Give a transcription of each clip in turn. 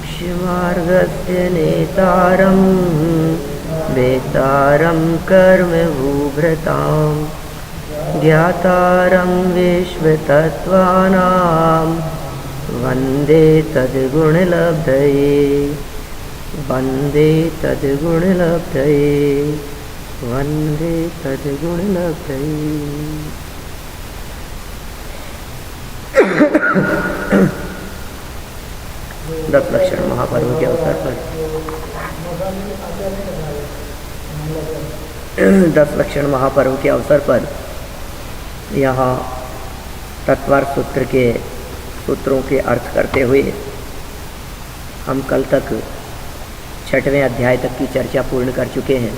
मोक्षमार्गस्य नेतारं वेतारं कर्मभूभृतां ज्ञातारं विश्वतत्त्वानां वन्दे तद्गुणलब्धये वन्दे तद्गुणलब्धये वन्दे तद्गुणलब्धये। दस लक्षण महापर्व के अवसर पर 10 लक्षण महापर्व के अवसर पर यहाँ तत्वार सूत्र के सूत्रों के अर्थ करते हुए हम कल तक 6वें अध्याय तक की चर्चा पूर्ण कर चुके हैं।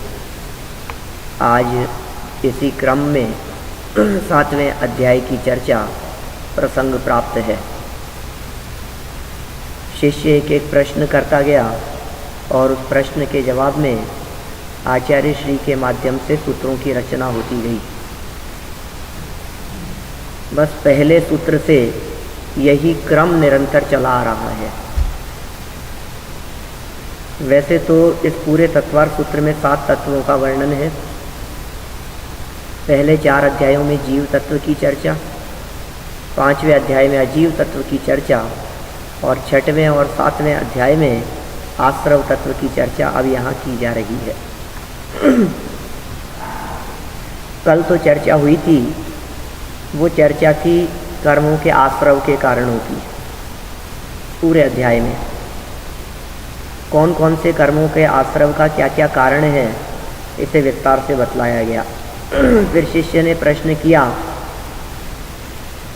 आज इसी क्रम में 7वें अध्याय की चर्चा प्रसंग प्राप्त है। शिष्य एक एक प्रश्न करता गया और उस प्रश्न के जवाब में आचार्य श्री के माध्यम से सूत्रों की रचना होती गई। बस पहले सूत्र से यही क्रम निरंतर चला आ रहा है। वैसे तो इस पूरे तत्वार सूत्र में 7 तत्वों का वर्णन है। पहले 4 अध्यायों में जीव तत्व की चर्चा, 5वें अध्याय में अजीव तत्व की चर्चा और 6वें और 7वें अध्याय में आश्रव तत्व की चर्चा अब यहाँ की जा रही है। कल तो चर्चा हुई थी, वो चर्चा थी कर्मों के आश्रव के कारणों की। पूरे अध्याय में कौन कौन से कर्मों के आश्रव का क्या क्या कारण है इसे विस्तार से बतलाया गया। फिर शिष्य ने प्रश्न किया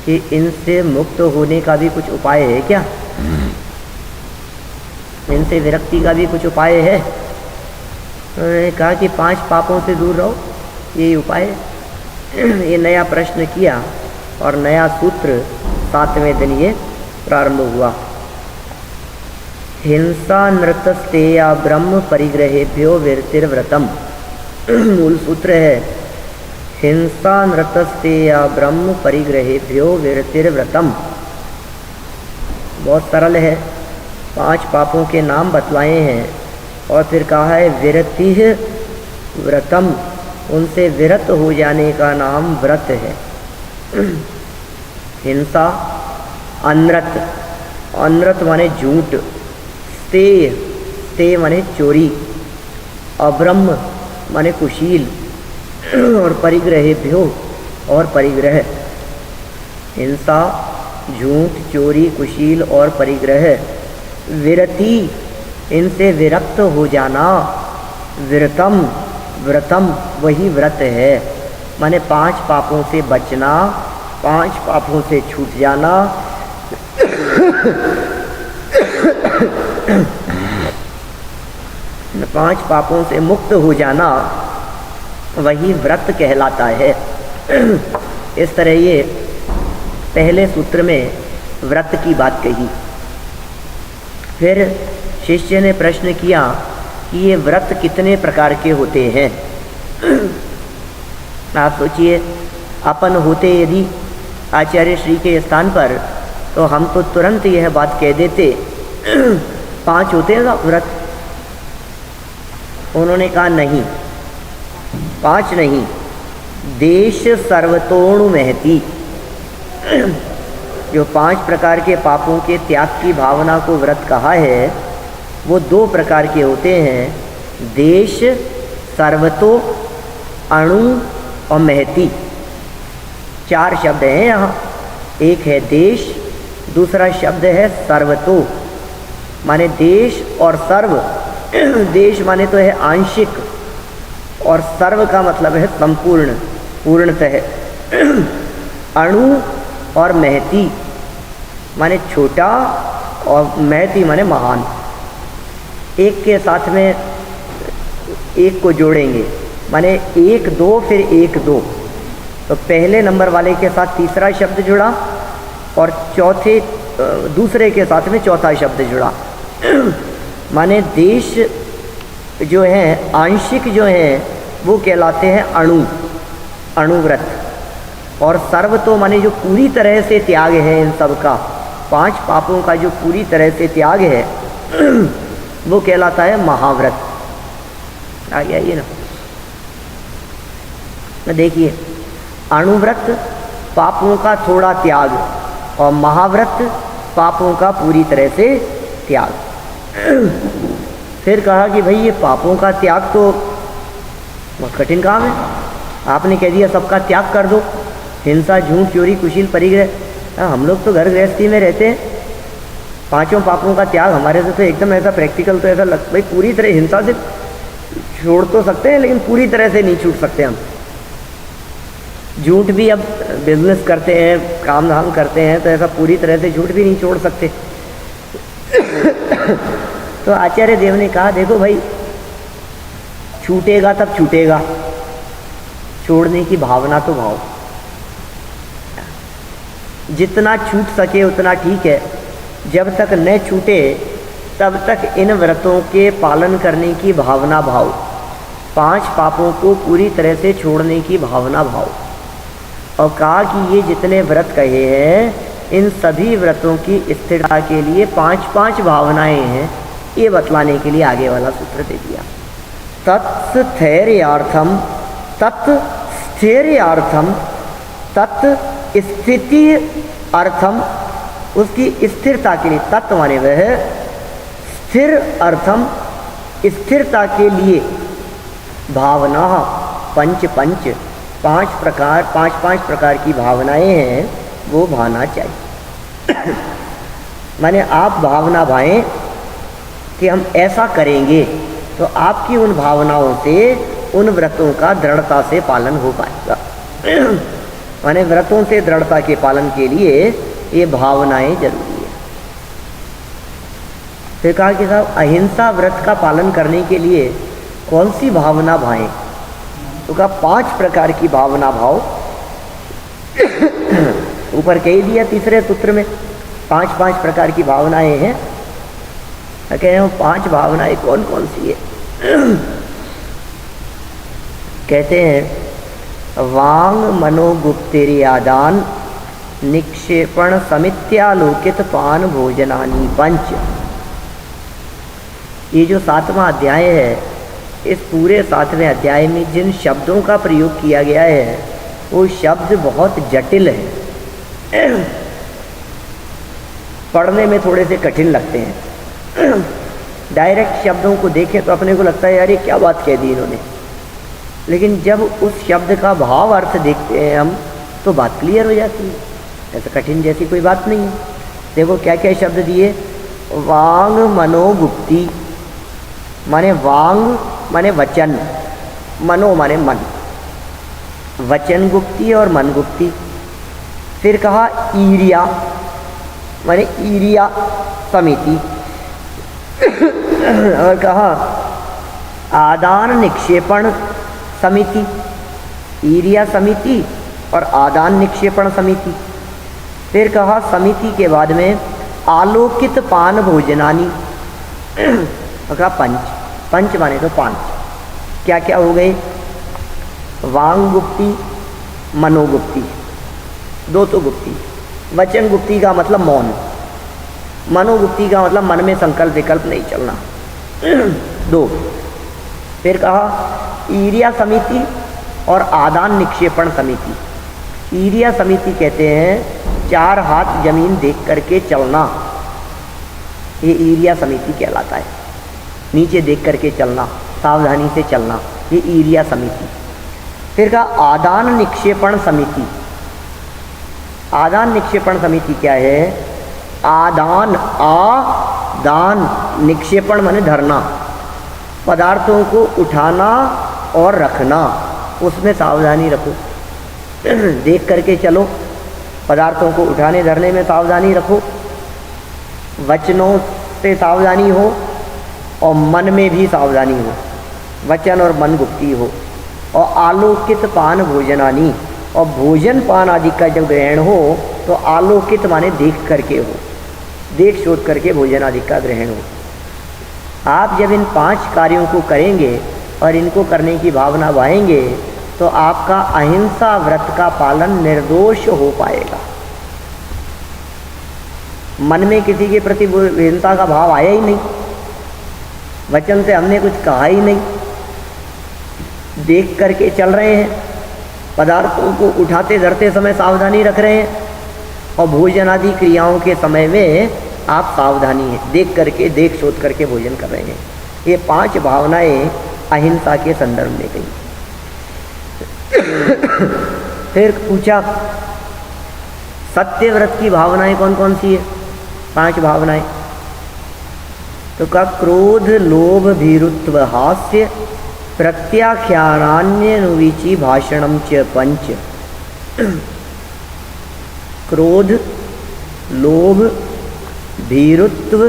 कि इनसे मुक्त होने का भी कुछ उपाय है क्या, इनसे विरक्ति का भी कुछ उपाय है। उन्होंने कहा कि 5 पापों से दूर रहो, यही उपाय है। ये नया प्रश्न किया और नया सूत्र 7वें दिन ये प्रारंभ हुआ। हिंसा नृतस्तेया ब्रह्म परिग्रहेभ्यो विरतिर्व्रतम। मूल सूत्र है हिंसा नृतस्तेया ब्रह्म परिग्रहेभ्यो विरतिर्व्रतम। बहुत सरल है। 5 पापों के नाम बतलाए हैं और फिर कहा है विरति व्रतम, उनसे विरत हो जाने का नाम व्रत है। हिंसा, अनृत, अनृत माने झूठ, स्ते माने चोरी, अब्रह्म माने कुशील और परिग्रहेभ्यो और परिग्रह। हिंसा, झूठ, चोरी, कुशील और परिग्रह। विरति, इनसे विरक्त हो जाना। विरतम, व्रतम वही व्रत है, माने 5 पापों से बचना, 5 पापों से छूट जाना। 5 पापों से मुक्त हो जाना वही व्रत कहलाता है। इस तरह ये पहले सूत्र में व्रत की बात कही। फिर शिष्य ने प्रश्न किया कि ये व्रत कितने प्रकार के होते हैं। आप सोचिए, अपन होते यदि आचार्य श्री के स्थान पर तो हम तो तुरंत यह बात कह देते 5 होते हैं व्रत। उन्होंने कहा नहीं, 5 नहीं, देश सर्वतोणु महती। जो 5 प्रकार के पापों के त्याग की भावना को व्रत कहा है वो 2 प्रकार के होते हैं, देश, सर्वतो, अणु और महती। 4 शब्द हैं यहाँ। एक है देश, दूसरा शब्द है सर्वतो माने देश और सर्व। देश माने तो है आंशिक और सर्व का मतलब है संपूर्ण, पूर्णतः। अणु और महती माने छोटा और महती माने महान। एक के साथ में एक को जोड़ेंगे माने 1 2 फिर 1 2। तो पहले नंबर वाले के साथ तीसरा शब्द जुड़ा और दूसरे के साथ में चौथा शब्द जुड़ा। माने देश जो है आंशिक जो है वो कहलाते हैं अणु, अणुव्रत। और सर्व तो माने जो पूरी तरह से त्याग है इन सब का, 5 पापों का जो पूरी तरह से त्याग है वो कहलाता है महाव्रत। आ गया ये ना। देखिए, अणुव्रत पापों का थोड़ा त्याग और महाव्रत पापों का पूरी तरह से त्याग। फिर कहा कि भाई ये पापों का त्याग तो बहुत कठिन काम है। आपने कह दिया सबका त्याग कर दो, हिंसा, झूठ, चोरी, कुशील, परिग्रह। हम लोग तो घर गृहस्थी में रहते हैं, पांचों पापों का त्याग हमारे से तो एकदम ऐसा प्रैक्टिकल तो ऐसा भाई पूरी तरह हिंसा से छोड़ तो सकते हैं लेकिन पूरी तरह से नहीं छूट सकते हम। झूठ भी अब बिजनेस करते हैं, काम धाम करते हैं, तो ऐसा पूरी तरह से झूठ भी नहीं छोड़ सकते। तो आचार्य देव ने कहा देखो भाई, छूटेगा तब छूटेगा, छोड़ने की भावना तो भाव, जितना छूट सके उतना ठीक है। जब तक न छूटे तब तक इन व्रतों के पालन करने की भावना भाव, 5 पापों को पूरी तरह से छोड़ने की भावना भाव। और कहा कि ये जितने व्रत कहे हैं इन सभी व्रतों की स्थिरता के लिए 5-5 भावनाएं हैं, ये बतलाने के लिए आगे वाला सूत्र दे दिया। तत्स्थैर्यार्थम, तत्स्थैर्यार्थम, तत्स्थिति अर्थम, उसकी स्थिरता के लिए, तत्व माने वह, स्थिर अर्थम, स्थिरता के लिए, भावना पंच पंच, 5 प्रकार की भावनाएं हैं वो भाना चाहिए। माने आप भावना भाएं कि हम ऐसा करेंगे तो आपकी उन भावनाओं से उन व्रतों का दृढ़ता से पालन हो पाएगा। माने व्रतों से दृढ़ता के पालन के लिए ये भावनाएं जरूरी है। फिर कहा कि साहब अहिंसा व्रत का पालन करने के लिए कौन सी भावना भाएं? तो कहा 5 प्रकार की भावना भाव। ऊपर कह दिया तीसरे सूत्र में 5-5 प्रकार की भावनाएं हैं। कह रहे हो 5 भावनाएं कौन कौन सी है? कहते हैं वांग मनोगुप्तिर्यादान निक्षेपण समित्यालोकित पान भोजनानि पंच। ये जो 7वां अध्याय है, इस पूरे 7वें अध्याय में जिन शब्दों का प्रयोग किया गया है वो शब्द बहुत जटिल है, पढ़ने में थोड़े से कठिन लगते हैं। डायरेक्ट शब्दों को देखें तो अपने को लगता है यार ये क्या बात कह दी इन्होंने, लेकिन जब उस शब्द का भाव अर्थ देखते हैं हम तो बात क्लियर हो जाती है। ऐसा कठिन जैसी कोई बात नहीं है। देखो क्या क्या शब्द दिए। वांग मनोगुप्ति, माने वांग माने वचन, मनो माने मन, वचन गुप्ती और मन गुप्ती। फिर कहा ईरिया, माने ईरिया समिति। और कहा आदान निक्षेपण समिति, ईरिया समिति और आदान निक्षेपण समिति। फिर कहा समिति के बाद में आलोकित पान भोजनानी। और कहा पंच, पंच माने तो 5। क्या क्या हो गए? वांग गुप्ती, मनोगुप्ती, 2 तो गुप्ती। वचन गुप्ती का मतलब मौन, मनोगुप्ती का मतलब मन में संकल्प विकल्प नहीं चलना, 2। फिर कहा ईरिया समिति और आदान निक्षेपण समिति। ईरिया समिति कहते हैं 4 हाथ जमीन देख करके चलना, ये ईरिया समिति कहलाता है। नीचे देख करके चलना, सावधानी से चलना, ये ईरिया समिति। फिर कहा आदान निक्षेपण समिति। आदान निक्षेपण समिति क्या है? आदान, आदान, निक्षेपण माने धरना, पदार्थों को उठाना और रखना, उसमें सावधानी रखो। देख करके चलो, पदार्थों को उठाने धरने में सावधानी रखो, वचनों से सावधानी हो और मन में भी सावधानी हो, वचन और मन गुप्ती हो। और आलोकित पान भोजनानी, और भोजन पान आदि का जब ग्रहण हो तो आलोकित माने देख करके हो, देख शोध करके भोजन आदि का ग्रहण हो। आप जब इन 5 कार्यों को करेंगे और इनको करने की भावना भाएंगे तो आपका अहिंसा व्रत का पालन निर्दोष हो पाएगा। मन में किसी के प्रति हिंसा का भाव आया ही नहीं, वचन से हमने कुछ कहा ही नहीं, देख करके चल रहे हैं, पदार्थों को उठाते धरते समय सावधानी रख रहे हैं, और भोजन आदि क्रियाओं के समय में आप सावधानी है, देख करके देख सोच करके भोजन कर रहे हैं। ये 5 भावनाएं अहिंसा के संदर्भ में गई। फिर पूछा सत्यव्रत की भावनाएं कौन कौन सी है? 5 भावनाएं। तो कहा क्रोध लोभ भीरुत्व हास्य प्रत्याख्यानान्यनुविचि भाषणम च 5। क्रोध लोभ भीरुत्व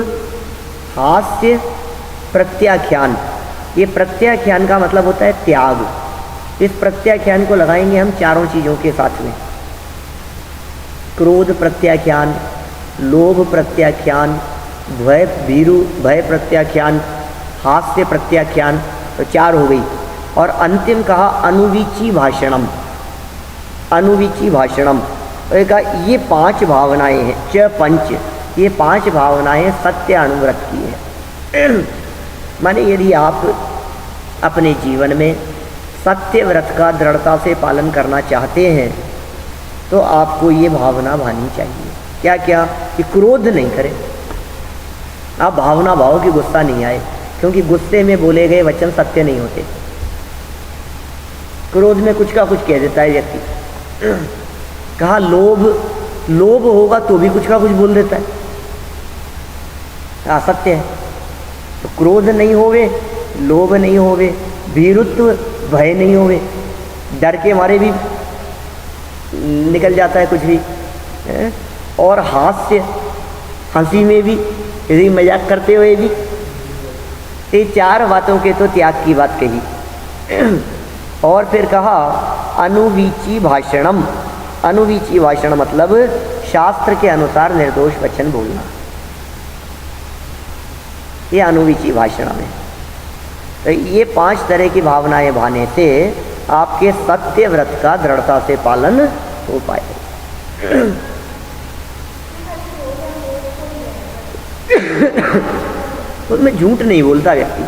हास्य प्रत्याख्यान। ये प्रत्याख्यान का मतलब होता है त्याग। इस प्रत्याख्यान को लगाएंगे हम चारों चीज़ों के साथ में। क्रोध प्रत्याख्यान, लोभ प्रत्याख्यान, भय प्रत्याख्यान, हास्य प्रत्याख्यान, तो 4 हो गई। और अंतिम कहा अनुविचि भाषणम। अनुविचि भाषणम तो कहा ये 5 भावनाएं हैं, च 5, ये 5 भावनाएं सत्य अनुव्रत की है। माने यदि आप अपने जीवन में सत्य व्रत का दृढ़ता से पालन करना चाहते हैं तो आपको ये भावना भानी चाहिए। क्या क्या? कि क्रोध नहीं करें, आप भावना भाव कि गुस्सा नहीं आए, क्योंकि गुस्से में बोले गए वचन सत्य नहीं होते। क्रोध में कुछ का कुछ कह देता है व्यक्ति। कहा लोभ होगा तो भी कुछ का कुछ बोल देता है, असत्य है। तो क्रोध नहीं होवे, लोभ नहीं होवे, भीरुत्व भय नहीं होवे, डर के मारे भी निकल जाता है कुछ भी, और हास्य हंसी में भी, यदि मजाक करते हुए भी। ये 4 बातों के तो त्याग की बात कही। और फिर कहा अनुवीची भाषणम। अनुवीची भाषण मतलब शास्त्र के अनुसार निर्दोष वचन बोलना, ये अनुवीची भाषण में। तो ये 5 तरह की भावनाएं भाने से आपके सत्य व्रत का दृढ़ता से पालन हो पाए। उसमें झूठ नहीं बोलता व्यक्ति,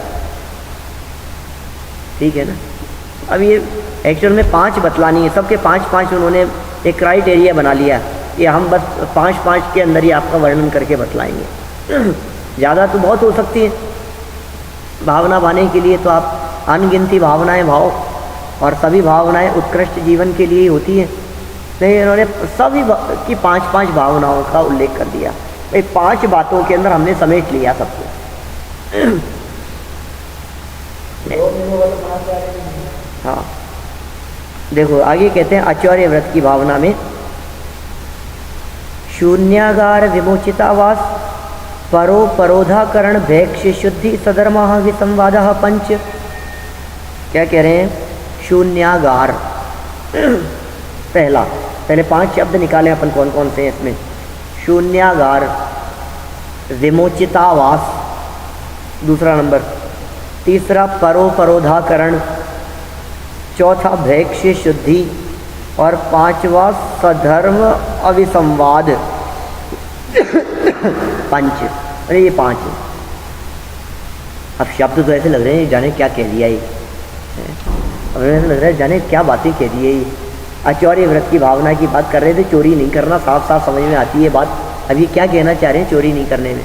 ठीक है ना। अब ये एक्चुअल में 5 बतलानी है, सबके 5-5 उन्होंने एक क्राइटेरिया बना लिया, ये हम बस 5-5 के अंदर ही आपका वर्णन करके बतलाएंगे। ज़्यादा तो बहुत हो सकती है भावना भाने के लिए, तो आप अनगिनती भावनाएं भाव, और सभी भावनाएं उत्कृष्ट जीवन के लिए ही होती हैं। नहीं, इन्होंने सभी की 5-5 भावनाओं का उल्लेख कर दिया। भाई 5 बातों के अंदर हमने समेट लिया सबको। हाँ, देखो आगे कहते हैं आचार्य व्रत की भावना में शून्यागार विमोचितावास परो परोधाकरण भैक्ष शुद्धि सधर्मा विसंवाद 5। क्या कह रहे हैं? शून्यागार। पहले 5 शब्द निकालें अपन कौन कौन से हैं इसमें। शून्यागार, विमोचितावास दूसरा नंबर, तीसरा परोधाकरण, चौथा भैक्ष शुद्धि, और 5वां सधर्म अविसंवाद 5। अरे ये 5 है। अब शब्द तो ऐसे लग रहे हैं जाने क्या कह दिया ये, अब ऐसा लग रहा है जाने क्या बातें कह दी है ये। आचार्य व्रत की भावना की बात कर रहे थे, चोरी नहीं करना, साफ साफ समझ में आती है बात। अभी क्या कहना चाह रहे हैं चोरी नहीं करने में?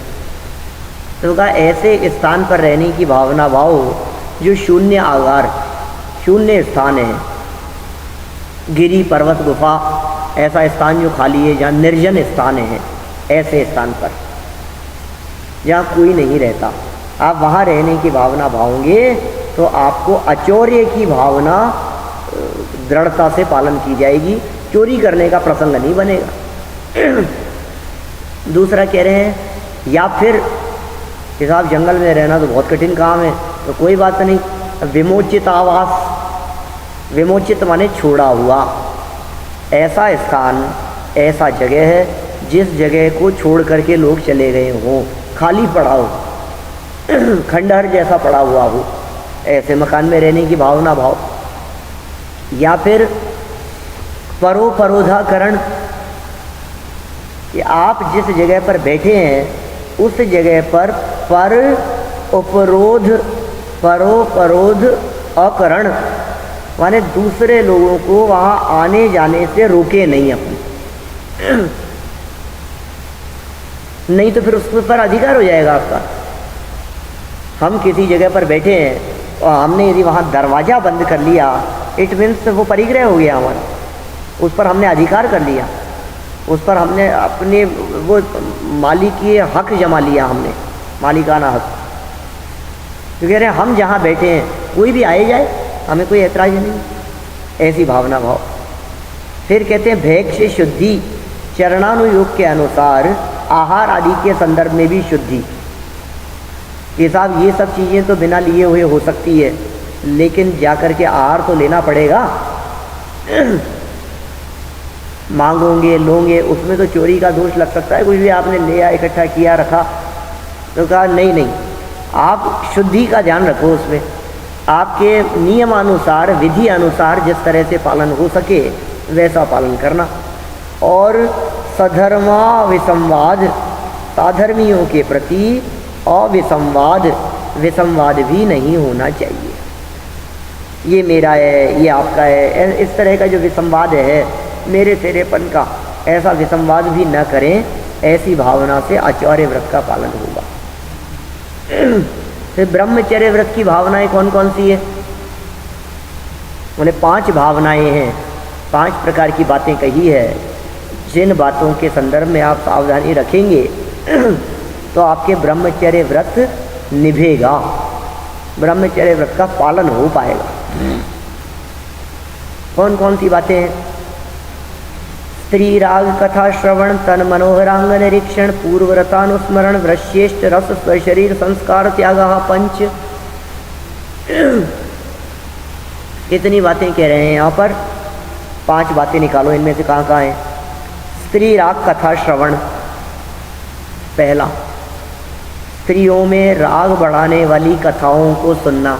तो कहा ऐसे स्थान पर रहने की भावना भाव जो शून्य आगार, शून्य स्थान है, गिरी पर्वत गुफा, ऐसा स्थान जो खाली है, जहाँ निर्जन स्थान है, ऐसे स्थान पर जहाँ कोई नहीं रहता, आप वहाँ रहने की भावना भाओगे तो आपको अचौर्य की भावना दृढ़ता से पालन की जाएगी, चोरी करने का प्रसंग नहीं बनेगा। दूसरा कह रहे हैं या फिर कि साहब जंगल में रहना तो बहुत कठिन काम है, तो कोई बात नहीं, विमोचित आवास, विमोचित माने छोड़ा हुआ, ऐसा स्थान, ऐसा जगह है जिस जगह को छोड़ करके लोग चले गए हों, खाली पड़ा हो, खंडहर जैसा पड़ा हुआ हो, ऐसे मकान में रहने की भावना भाव। या फिर परोधाकरण, कि आप जिस जगह पर बैठे हैं उस जगह पर उपरोध परोपरोध अकरण, माने दूसरे लोगों को वहाँ आने जाने से रोके नहीं अपने नहीं तो फिर उस पर अधिकार हो जाएगा आपका। हम किसी जगह पर बैठे हैं और हमने यदि वहाँ दरवाज़ा बंद कर लिया, इट मीन्स वो परिग्रह हो गया हमारा, उस पर हमने अधिकार कर लिया, उस पर हमने अपने वो मालिकी हक जमा लिया, हमने मालिकाना हक। तो कह रहे हैं हम जहाँ बैठे हैं कोई भी आए जाए, हमें कोई ऐतराज़ नहीं, ऐसी भावना भाव। फिर कहते हैं भैक्ष शुद्धि, चरणानुयोग के अनुसार आहार आदि के संदर्भ में भी शुद्धि। कि साहब ये सब चीज़ें तो बिना लिए हुए हो सकती है, लेकिन जाकर के आहार तो लेना पड़ेगा मांगोगे लोगे, उसमें तो चोरी का दोष लग सकता है। कुछ भी आपने लिया, इकट्ठा किया, रखा, तो कहा नहीं नहीं, आप शुद्धि का ध्यान रखो, उसमें आपके नियमानुसार विधि अनुसार जिस तरह से पालन हो सके वैसा पालन करना। और सधर्मा विसंवाद, साधर्मियों के प्रति अविसंवाद, विसंवाद भी नहीं होना चाहिए। ये मेरा है, ये आपका है, इस तरह का जो विसंवाद है, मेरे तेरेपन का, ऐसा विसंवाद भी न करें। ऐसी भावना से आचार्य व्रत का पालन होगा। फिर ब्रह्मचर्य व्रत की भावनाएं कौन कौन सी है? उन्हें 5 भावनाएं हैं, 5 प्रकार की बातें कही है। जिन बातों के संदर्भ में आप सावधानी रखेंगे तो आपके ब्रह्मचर्य व्रत निभेगा, ब्रह्मचर्य व्रत का पालन हो पाएगा। कौन कौन सी बातें हैं? स्त्री राग कथा श्रवण, तन मनोहरांग निरीक्षण, पूर्वरतानुस्मरण, वृश्येष्ठ रस, स्वशरीर संस्कार त्याग, 5। इतनी बातें कह रहे हैं यहाँ पर। 5 बातें निकालो, इनमें से कहाँ कहाँ हैं? स्त्री राग कथा श्रवण, पहला, स्त्रियों में राग बढ़ाने वाली कथाओं को सुनना,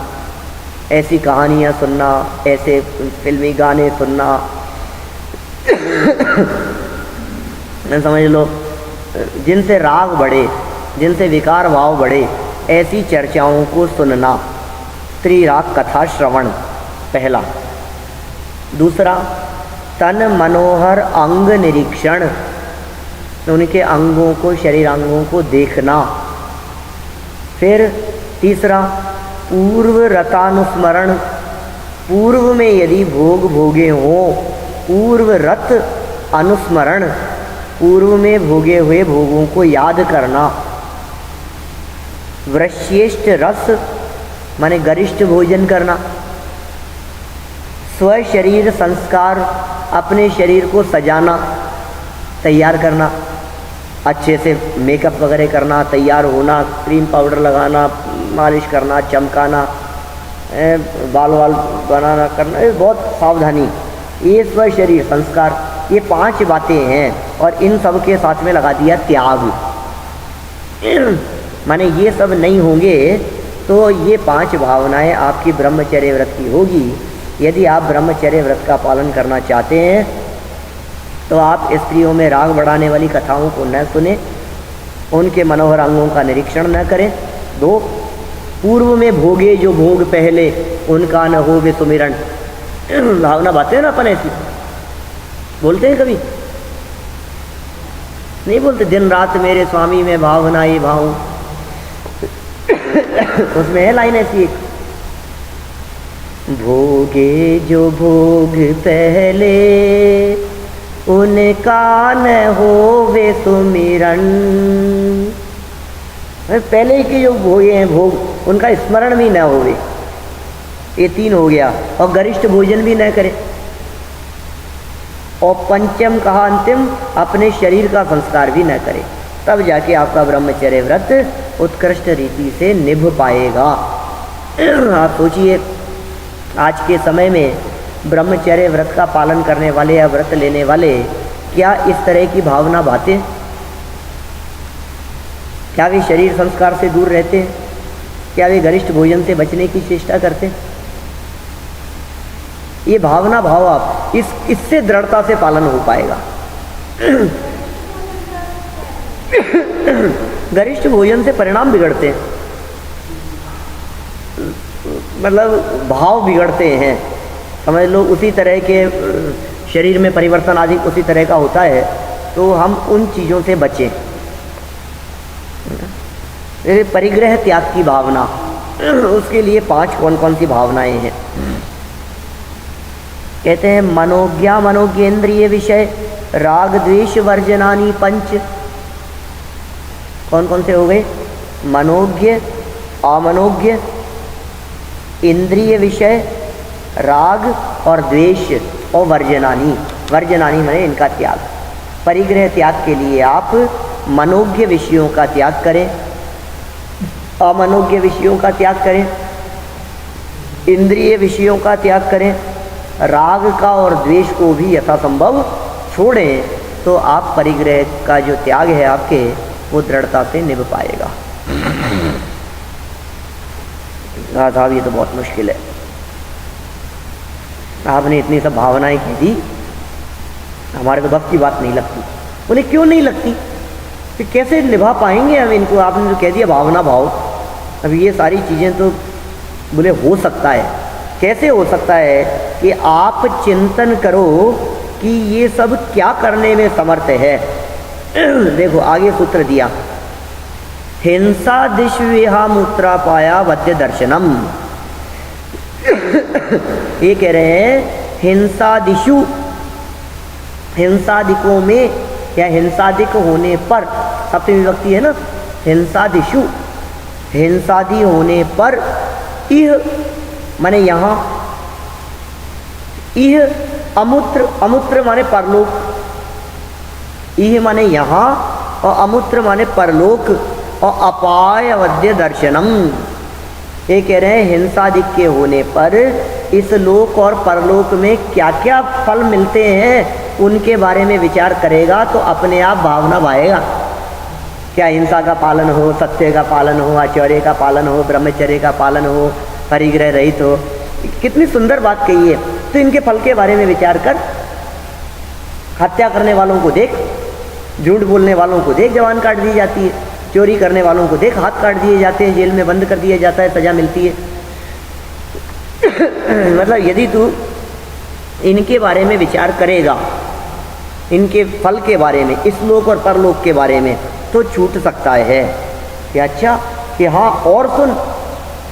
ऐसी कहानियाँ सुनना, ऐसे फिल्मी गाने सुनना समझ लो, जिनसे राग बढ़े, जिनसे विकार भाव बढ़े, ऐसी चर्चाओं को सुनना, स्त्री राग कथा श्रवण, पहला। दूसरा, तन मनोहर अंग निरीक्षण, उनके अंगों को, शरीर अंगों को देखना। फिर तीसरा, पूर्व रतानुस्मरण, पूर्व में यदि भोग भोगे हों, पूर्व रत अनुस्मरण, पूर्व में भोगे हुए भोगों को याद करना। वृश्येष्ठ रस माने गरिष्ठ भोजन करना। स्वशरीर संस्कार, अपने शरीर को सजाना, तैयार करना, अच्छे से मेकअप वगैरह करना, तैयार होना, क्रीम पाउडर लगाना, मालिश करना, चमकाना, बाल बनाना करना, ये बहुत सावधानी। ये स्वशरीर संस्कार, ये 5 बातें हैं। और इन सब के साथ में लगा दिया त्याग, माने ये सब नहीं होंगे तो ये 5 भावनाएं आपकी ब्रह्मचर्य व्रत की होगी। यदि आप ब्रह्मचर्य व्रत का पालन करना चाहते हैं तो आप स्त्रियों में राग बढ़ाने वाली कथाओं को न सुने, उनके मनोहर अंगों का निरीक्षण न करें। 2, पूर्व में भोगे जो भोग पहले, उनका न हो वे सुमिरन। भावना बातें हैं ना अपन ऐसी बोलते हैं, कभी नहीं बोलते, दिन रात मेरे स्वामी में भावना ये भाव उसमें है लाइन ऐसी एक, भोगे जो भोग पहले, उनका न होवे सुमिरन। पहले के जो भोगे हैं भोग, उनका स्मरण भी न होवे। ये 3 हो गया। और गरिष्ठ भोजन भी न करे। और 5 कहा अंतिम, अपने शरीर का संस्कार भी न करे। तब जाके आपका ब्रह्मचर्य व्रत उत्कृष्ट रीति से निभ पाएगा। आप सोचिए, आज के समय में ब्रह्मचर्य व्रत का पालन करने वाले या व्रत लेने वाले क्या इस तरह की भावना भाते हैं? क्या वे शरीर संस्कार से दूर रहते हैं? क्या वे गरिष्ठ भोजन से बचने की चेष्टा करते हैं? ये भावना भाव आप इससे दृढ़ता से पालन हो पाएगा। गरिष्ठ भोजन से परिणाम बिगड़ते हैं। मतलब भाव बिगड़ते हैं, समझ लो उसी तरह के शरीर में परिवर्तन आदि उसी तरह का होता है, तो हम उन चीज़ों से बचें। परिग्रह त्याग की भावना, उसके लिए 5 कौन कौन सी भावनाएं हैं? कहते हैं मनोज्ञा मनोज्ञेन्द्रिय विषय राग द्वेष वर्जनानि 5। कौन कौन से हो गए? मनोज्ञ, अमनोज्ञ, इंद्रिय विषय, राग और द्वेष और वर्जनानी। वर्जनानी माने इनका त्याग। परिग्रह त्याग के लिए आप मनोज्ञ विषयों का त्याग करें, अमनोज्ञ विषयों का त्याग करें, इंद्रिय विषयों का त्याग करें, राग का और द्वेष को भी यथासंभव छोड़ें, तो आप परिग्रह का जो त्याग है आपके, वो दृढ़ता से निभ पाएगा। साहब ये तो बहुत मुश्किल है, आपने इतनी सब भावनाएं कह दी, हमारे तो बस की बात नहीं लगती। बोले क्यों नहीं लगती? तो कैसे निभा पाएंगे हम इनको? आपने जो कह दिया भावना भाव, अब ये सारी चीज़ें तो बोले हो सकता है। कैसे हो सकता है कि आप चिंतन करो कि ये सब क्या करने में समर्थ है। देखो आगे सूत्र दिया, हिंसा दिश्विहा मूत्रा पाया वद्य दर्शनम। ये कह रहे हैं हिंसादिशु, हिंसादिकों में या हिंसादिक होने पर, सप्तमी विभक्ति है ना, हिंसादिशु, हिंसादि होने पर, इह माने यहाँ, इह अमूत्र, अमूत्र माने परलोक, इह माने यहाँ और अमूत्र माने परलोक, और अपाय वद्य दर्शनम। ये कह रहे हैं हिंसादिक के होने पर इस लोक और परलोक में क्या क्या फल मिलते हैं उनके बारे में विचार करेगा तो अपने आप भावना भाएगा। क्या हिंसा का पालन हो, सत्य का पालन हो, आचर्य का पालन हो, ब्रह्मचर्य का पालन हो, परिग्रह रहित हो, कितनी सुंदर बात कही है। तो इनके फल के बारे में विचार कर। हत्या करने वालों को देख, झूठ बोलने वालों को देख, जवान काट दी जाती है, चोरी करने वालों को देख, हाथ काट दिए जाते हैं, जेल में बंद कर दिया जाता है, सजा मिलती है। मतलब यदि तू इनके बारे में विचार करेगा, इनके फल के बारे में, इस लोक और परलोक के बारे में, तो छूट सकता है कि अच्छा कि हाँ। और सुन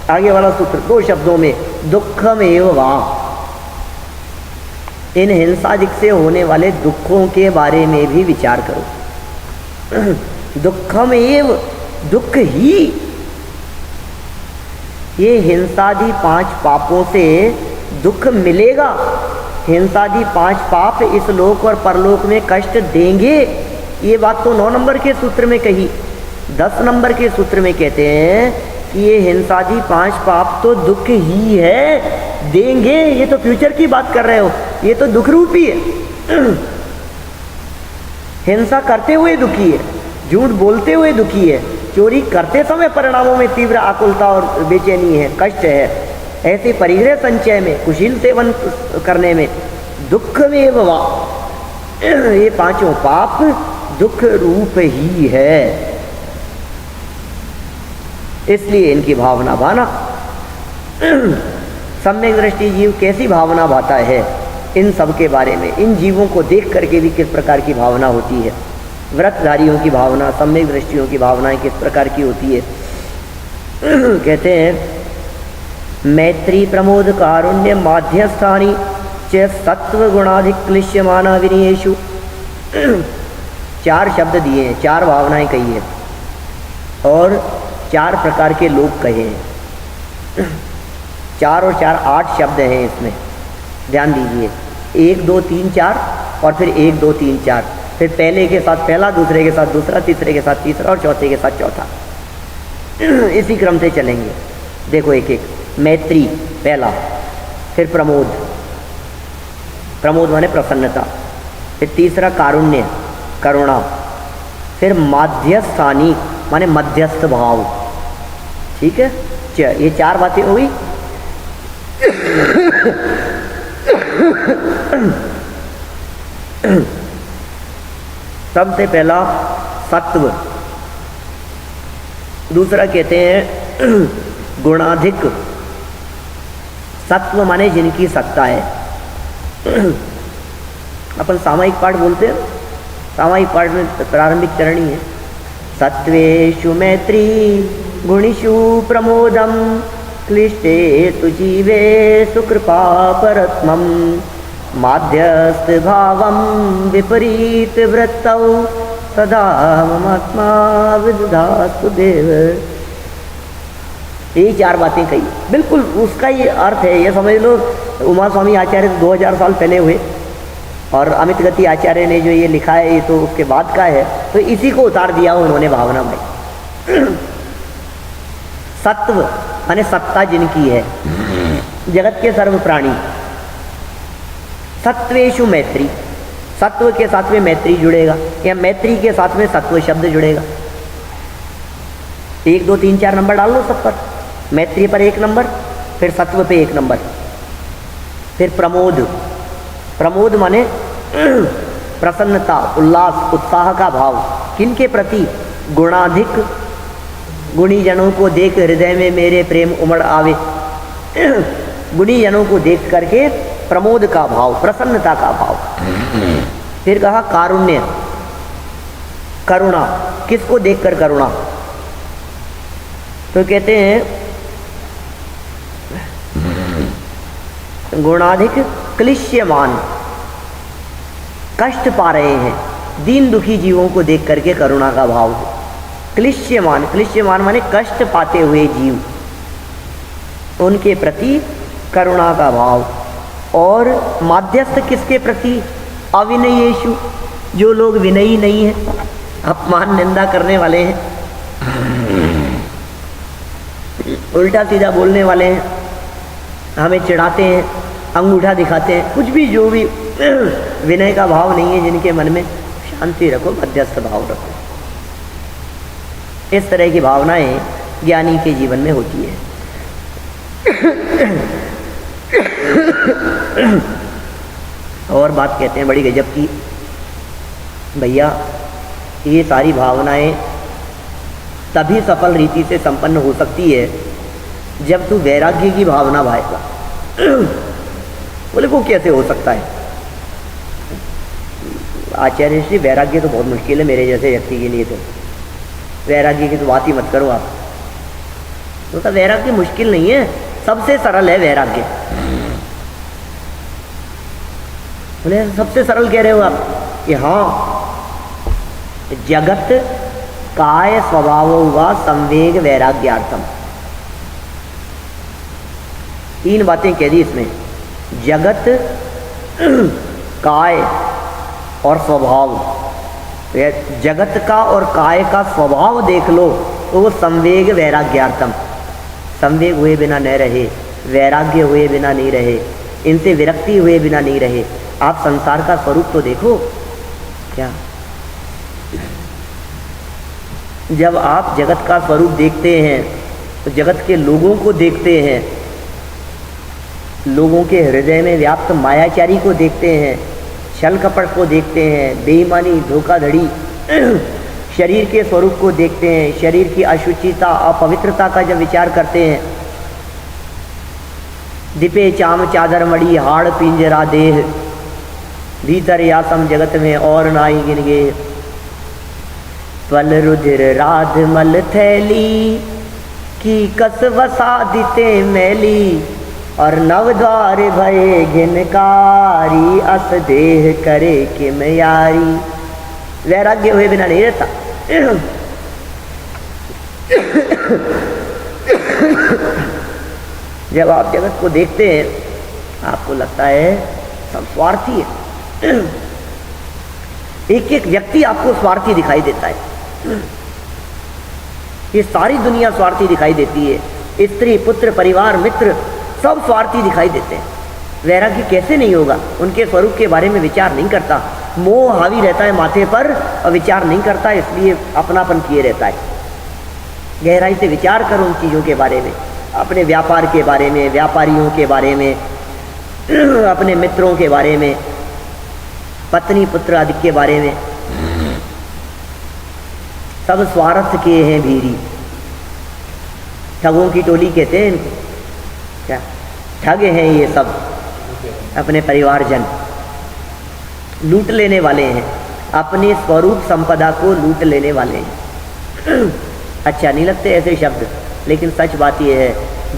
आगे वाला सूत्र 2 शब्दों में, दुखमेव वा, इन हिंसादिक से होने वाले दुखों के बारे में भी विचार करो। दुखमेव, दुख ही, ये हिंसादि 5 पापों से दुख मिलेगा। हिंसादि 5 पाप इस लोक और परलोक में कष्ट देंगे। ये बात तो 9 नंबर के सूत्र में कही। 10 नंबर के सूत्र में कहते हैं कि ये हिंसादि 5 पाप तो दुख ही है, देंगे। ये तो फ्यूचर की बात कर रहे हो, ये तो दुख रूपी है। हिंसा करते हुए दुखी है, झूठ बोलते हुए दुखी है, चोरी करते समय परिणामों में तीव्र आकुलता और बेचैनी है, कष्ट है। ऐसे परिग्रह संचय में, कुशील सेवन करने में दुख में वा, ये 5 पाप दुख रूप ही है। इसलिए इनकी भावना भाना। सम्यक दृष्टि जीव कैसी भावना भाता है, इन सब के बारे में, इन जीवों को देख करके भी किस प्रकार की भावना होती है। व्रतधारियों की भावना, सम्यक दृष्टियों की भावनाएं किस प्रकार की होती है। कहते हैं मैत्री प्रमोद कारुण्य माध्यस्थानी च सत्व गुणाधिक क्लिश्यमाना विनयेषु। 4 शब्द दिए हैं, 4 भावनाएं कही है और 4 प्रकार के लोग कहे हैं। 4 और 4 8 शब्द हैं इसमें, ध्यान दीजिए। 1 2 3 4 और फिर 1 2 3 4, फिर पहले के साथ पहला, दूसरे के साथ दूसरा, तीसरे के साथ तीसरा और चौथे के साथ चौथा। इसी क्रम से चलेंगे। देखो एक एक। मैत्री पहला, फिर प्रमोद, प्रमोद माने प्रसन्नता, फिर तीसरा कारुण्य, करुणा, फिर माध्यस्थानी माने मध्यस्थ भाव। ठीक है, ये 4 बातें हो गई। सबसे पहला सत्व, दूसरा कहते हैं गुणाधिक, सत्व माने जिनकी सत्ता है। अपन सामायिक पाठ बोलते हैं, सामायिक पाठ में प्रारंभिक चरणी है, सत्वेषु मैत्री गुणिषु प्रमोदम क्लिष्टेषु जीवेषु कृपा परत्मम माध्यस्थ भावम विपरीत वृत्तौ सदा ममात्मा विदधास्तु देव। यही 4 बातें कही, बिल्कुल उसका ही अर्थ है। ये समझ लो उमा स्वामी आचार्य 2000 साल पहले हुए और अमित गति आचार्य ने जो ये लिखा है ये तो उसके बाद का है, तो इसी को उतार दिया उन्होंने भावना में। सत्व माने सत्ता जिनकी है, जगत के सर्व प्राणी। सत्वेषु मैत्री, सत्व के साथ में मैत्री जुड़ेगा या मैत्री के साथ में सत्व शब्द जुड़ेगा। 1 2 3 4 नंबर डाल लो सब पर, मैत्री पर 1 नंबर, फिर सत्व पे 1 नंबर, फिर प्रमोद। प्रमोद माने प्रसन्नता, उल्लास, उत्साह का भाव। किनके प्रति? गुणाधिक, गुणी जनों को देख हृदय में मेरे प्रेम उमड़ आवे। गुणी जनों को देख करके प्रमोद का भाव, प्रसन्नता का भाव। फिर कहा कारुण्य, करुणा। किसको देखकर करुणा? तो कहते हैं गुणाधिक क्लिश्यमान, कष्ट पा रहे हैं, दीन दुखी जीवों को देख करके करुणा का भाव हो। क्लिश्यमान, क्लिश्यमान माने कष्ट पाते हुए जीव, उनके प्रति करुणा का भाव। और माध्यस्थ किसके प्रति? अविनयेषु, जो लोग विनयी नहीं है, अपमान निंदा करने वाले हैं, उल्टा सीधा बोलने वाले हैं, हमें चिढ़ाते हैं, अंगूठा दिखाते हैं, कुछ भी जो भी विनय का भाव नहीं है जिनके मन में, शांति रखो, मध्यस्थ भाव रखो। इस तरह की भावनाएं ज्ञानी के जीवन में होती है। और बात कहते हैं बड़ी गजब की, भैया ये सारी भावनाएं तभी सफल रीति से संपन्न हो सकती है जब तू वैराग्य की भावना भाएगा। बोले वो कैसे हो सकता है? आचार्य श्री, वैराग्य तो बहुत मुश्किल है मेरे जैसे व्यक्ति के लिए, तो वैराग्य की तो बात ही मत करो आप। तो वैराग्य मुश्किल नहीं है, सबसे सरल है वैराग्य। बोले सबसे सरल कह रहे हो आप? कि हाँ, जगत काय स्वभाव हुआ संवेग वैराग्यार्थम। 3 बातें कह दी इसमें, जगत, काय और स्वभाव। जगत का और काय का स्वभाव देख लो तो वो संवेग वैराग्यार्थम, संवेग हुए बिना न रहे, वैराग्य हुए बिना नहीं रहे, इनसे विरक्ति हुए बिना नहीं रहे। आप संसार का स्वरूप तो देखो क्या। जब आप जगत का स्वरूप देखते हैं तो जगत के लोगों को देखते हैं, लोगों के हृदय में व्याप्त मायाचारी को देखते हैं, छल कपट को देखते हैं, बेईमानी, धोखाधड़ी, शरीर के स्वरूप को देखते हैं, शरीर की अशुचिता, अपवित्रता का जब विचार करते हैं, दिपे चाम चादर मड़ी हाड़ पिंजरा देह, भीतर यासम जगत में और नाई गिन गे, त्वल रुधिर राध मल थैली की कस वसा दिते मैली, और नवद्वार भये घिनकारी अस देह करे किम यारी। वैराग्य हुए बिना नहीं रहता। जब आप जगत को देखते हैं आपको लगता है सब स्वार्थी है। एक एक व्यक्ति आपको स्वार्थी दिखाई देता है, ये सारी दुनिया स्वार्थी दिखाई देती है, स्त्री पुत्र परिवार मित्र सब स्वार्थी दिखाई देते हैं। वैराग्य कैसे नहीं होगा? उनके स्वरूप के बारे में विचार नहीं करता, मोह हावी रहता है माथे पर और विचार नहीं करता, इसलिए अपनापन किए रहता है। गहराई से विचार करो उन चीज़ों के बारे में, अपने व्यापार के बारे में, व्यापारियों के बारे में, अपने मित्रों के बारे में, पत्नी पुत्र आदि के बारे में। सब स्वार्थ के हैं भीरी, ठगों की टोली कहते हैं इनको। क्या ठग हैं ये सब, अपने परिवारजन लूट लेने वाले हैं, अपनी स्वरूप संपदा को लूट लेने वाले हैं। अच्छा नहीं लगते ऐसे शब्द, लेकिन सच बात यह है,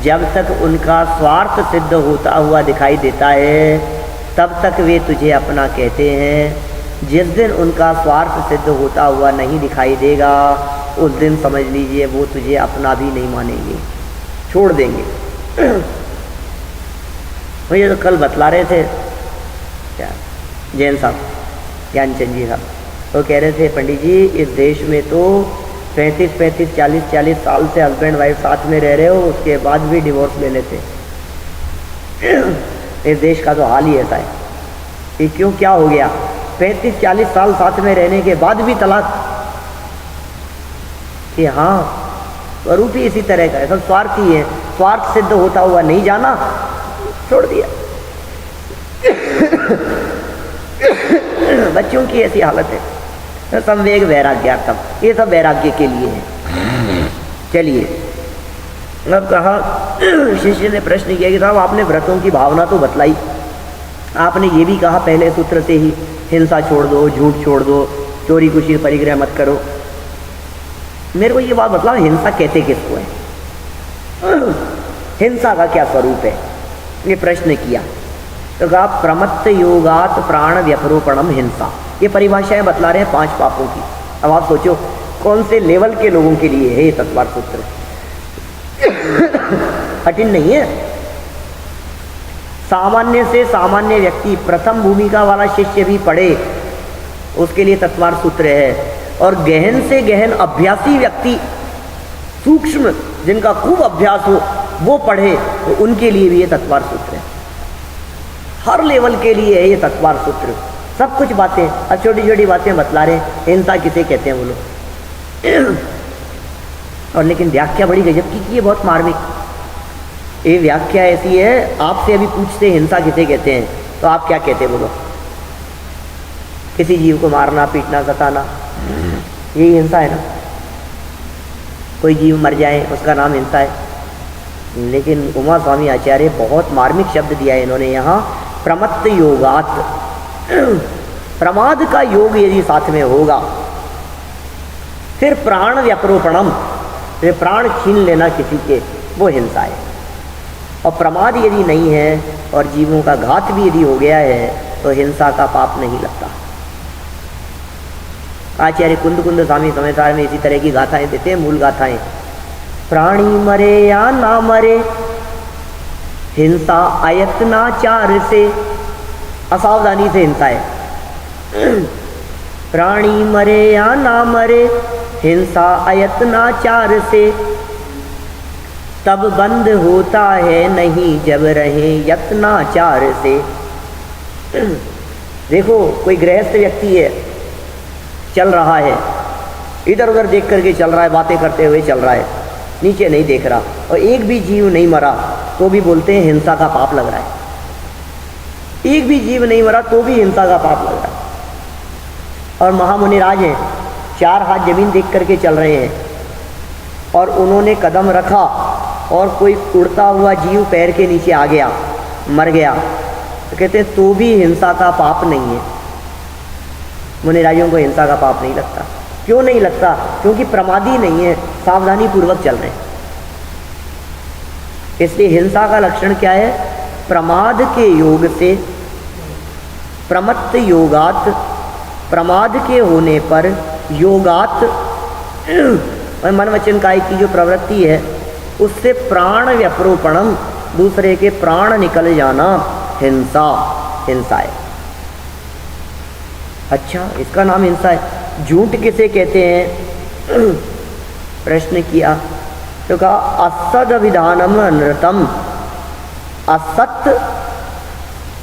जब तक उनका स्वार्थ सिद्ध होता हुआ दिखाई देता है तब तक वे तुझे अपना कहते हैं। जिस दिन उनका स्वार्थ सिद्ध होता हुआ नहीं दिखाई देगा उस दिन समझ लीजिए वो तुझे अपना भी नहीं मानेंगे, छोड़ देंगे। मुझे तो कल बतला रहे थे क्या जैन साहब, ज्ञानचंद जी साहब, वो कह रहे थे पंडित जी इस देश में तो 35-35, 40-40 साल से हस्बैंड वाइफ साथ में रह रहे हो, उसके बाद भी डिवोर्स ले लेते। इस देश का तो हाल ही ऐसा है कि क्यों, क्या हो गया, 35-40 साल साथ में रहने के बाद भी तलाक। कि हाँ स्वरूप ही इसी तरह का है, सब स्वार्थी है, स्वार्थ सिद्ध होता हुआ नहीं जाना, छोड़ दिया। बच्चों की ऐसी हालत है, संवेग वैराग्यार्थम, ये सब वैराग्य के लिए है। चलिए अब कहा, शिष्य ने प्रश्न किया कि साहब आपने व्रतों की भावना तो बतलाई, आपने ये भी कहा पहले सूत्र से ही हिंसा छोड़ दो, झूठ छोड़ दो, चोरी कुशी परिग्रह मत करो, मेरे को ये बात बतलाओ हिंसा कहते किसको है, हिंसा का क्या स्वरूप है, ये प्रश्न किया। तो कहा प्रमत्त योगात प्राण व्यपरोपणम हिंसा, ये परिभाषाएं बतला रहे हैं 5 पापों की। अब आप सोचो कौन से लेवल के लोगों के लिए है ये तत्वार सूत्र, कठिन नहीं है। सामान्य से सामान्य व्यक्ति, प्रथम भूमिका वाला शिष्य भी पढ़े उसके लिए तत्वार सूत्र है, और गहन से गहन अभ्यासी व्यक्ति, सूक्ष्म जिनका खूब अभ्यास हो वो पढ़े तो उनके लिए भी ये तत्वार सूत्र है। हर लेवल के लिए है ये तत्वार सूत्र, सब कुछ बातें, अब छोटी छोटी बातें बतला रहे हैं, हिंसा किसे कहते हैं वो लोग। और लेकिन व्याख्या बड़ी गजब की है, बहुत मार्मिक। ये व्याख्या ऐसी है, आपसे अभी पूछते हिंसा किसे कहते हैं तो आप क्या कहते बोलो, किसी जीव को मारना, पीटना, सताना, यही हिंसा है ना। कोई जीव मर जाए उसका नाम हिंसा है। लेकिन उमा स्वामी आचार्य बहुत मार्मिक शब्द दिया है इन्होंने यहाँ, प्रमत्त योगात, प्रमाद का योग यदि साथ में होगा, फिर प्राण व्यपरोपणम, फिर प्राण छीन लेना किसी के, वो हिंसा है। और प्रमाद यदि नहीं है और जीवों का घात भी यदि हो गया है तो हिंसा का पाप नहीं लगता। आचार्य कुंद कुंद स्वामी समाचार में इसी तरह की गाथाएं देते हैं, मूल गाथाएं। प्राणी मरे या ना मरे, हिंसा अयत्नाचार से, असावधानी से हिंसा है। प्राणी मरे या ना मरे, हिंसा अयत्नाचार से, तब बंद होता है नहीं जब रहे यत्नाचार से। देखो कोई गृहस्थ व्यक्ति है, चल रहा है, इधर उधर देख करके चल रहा है, बातें करते हुए चल रहा है, नीचे नहीं देख रहा, और एक भी जीव नहीं मरा तो भी बोलते हैं हिंसा का पाप लग रहा है। एक भी जीव नहीं मरा तो भी हिंसा का पाप लग रहा है। और महामुनि राज हैं, 4 हाथ जमीन देख करके चल रहे हैं, और उन्होंने कदम रखा और कोई उड़ता हुआ जीव पैर के नीचे आ गया, मर गया, तो कहते हैं तो भी हिंसा का पाप नहीं है। मुनिराजों को हिंसा का पाप नहीं लगता। क्यों नहीं लगता? क्योंकि प्रमादी नहीं है, सावधानी पूर्वक चल रहे हैं। इसलिए हिंसा का लक्षण क्या है? प्रमाद के योग से, प्रमत्त योगात, प्रमाद के होने पर, योगात मन वचन काय की जो प्रवृत्ति है उससे प्राण व्यपरोपणम, दूसरे के प्राण निकल जाना, हिंसा, हिंसा है। अच्छा, इसका नाम हिंसा है। झूठ किसे कहते हैं? प्रश्न किया तो कहा असद अभिधानम अनृतम, असत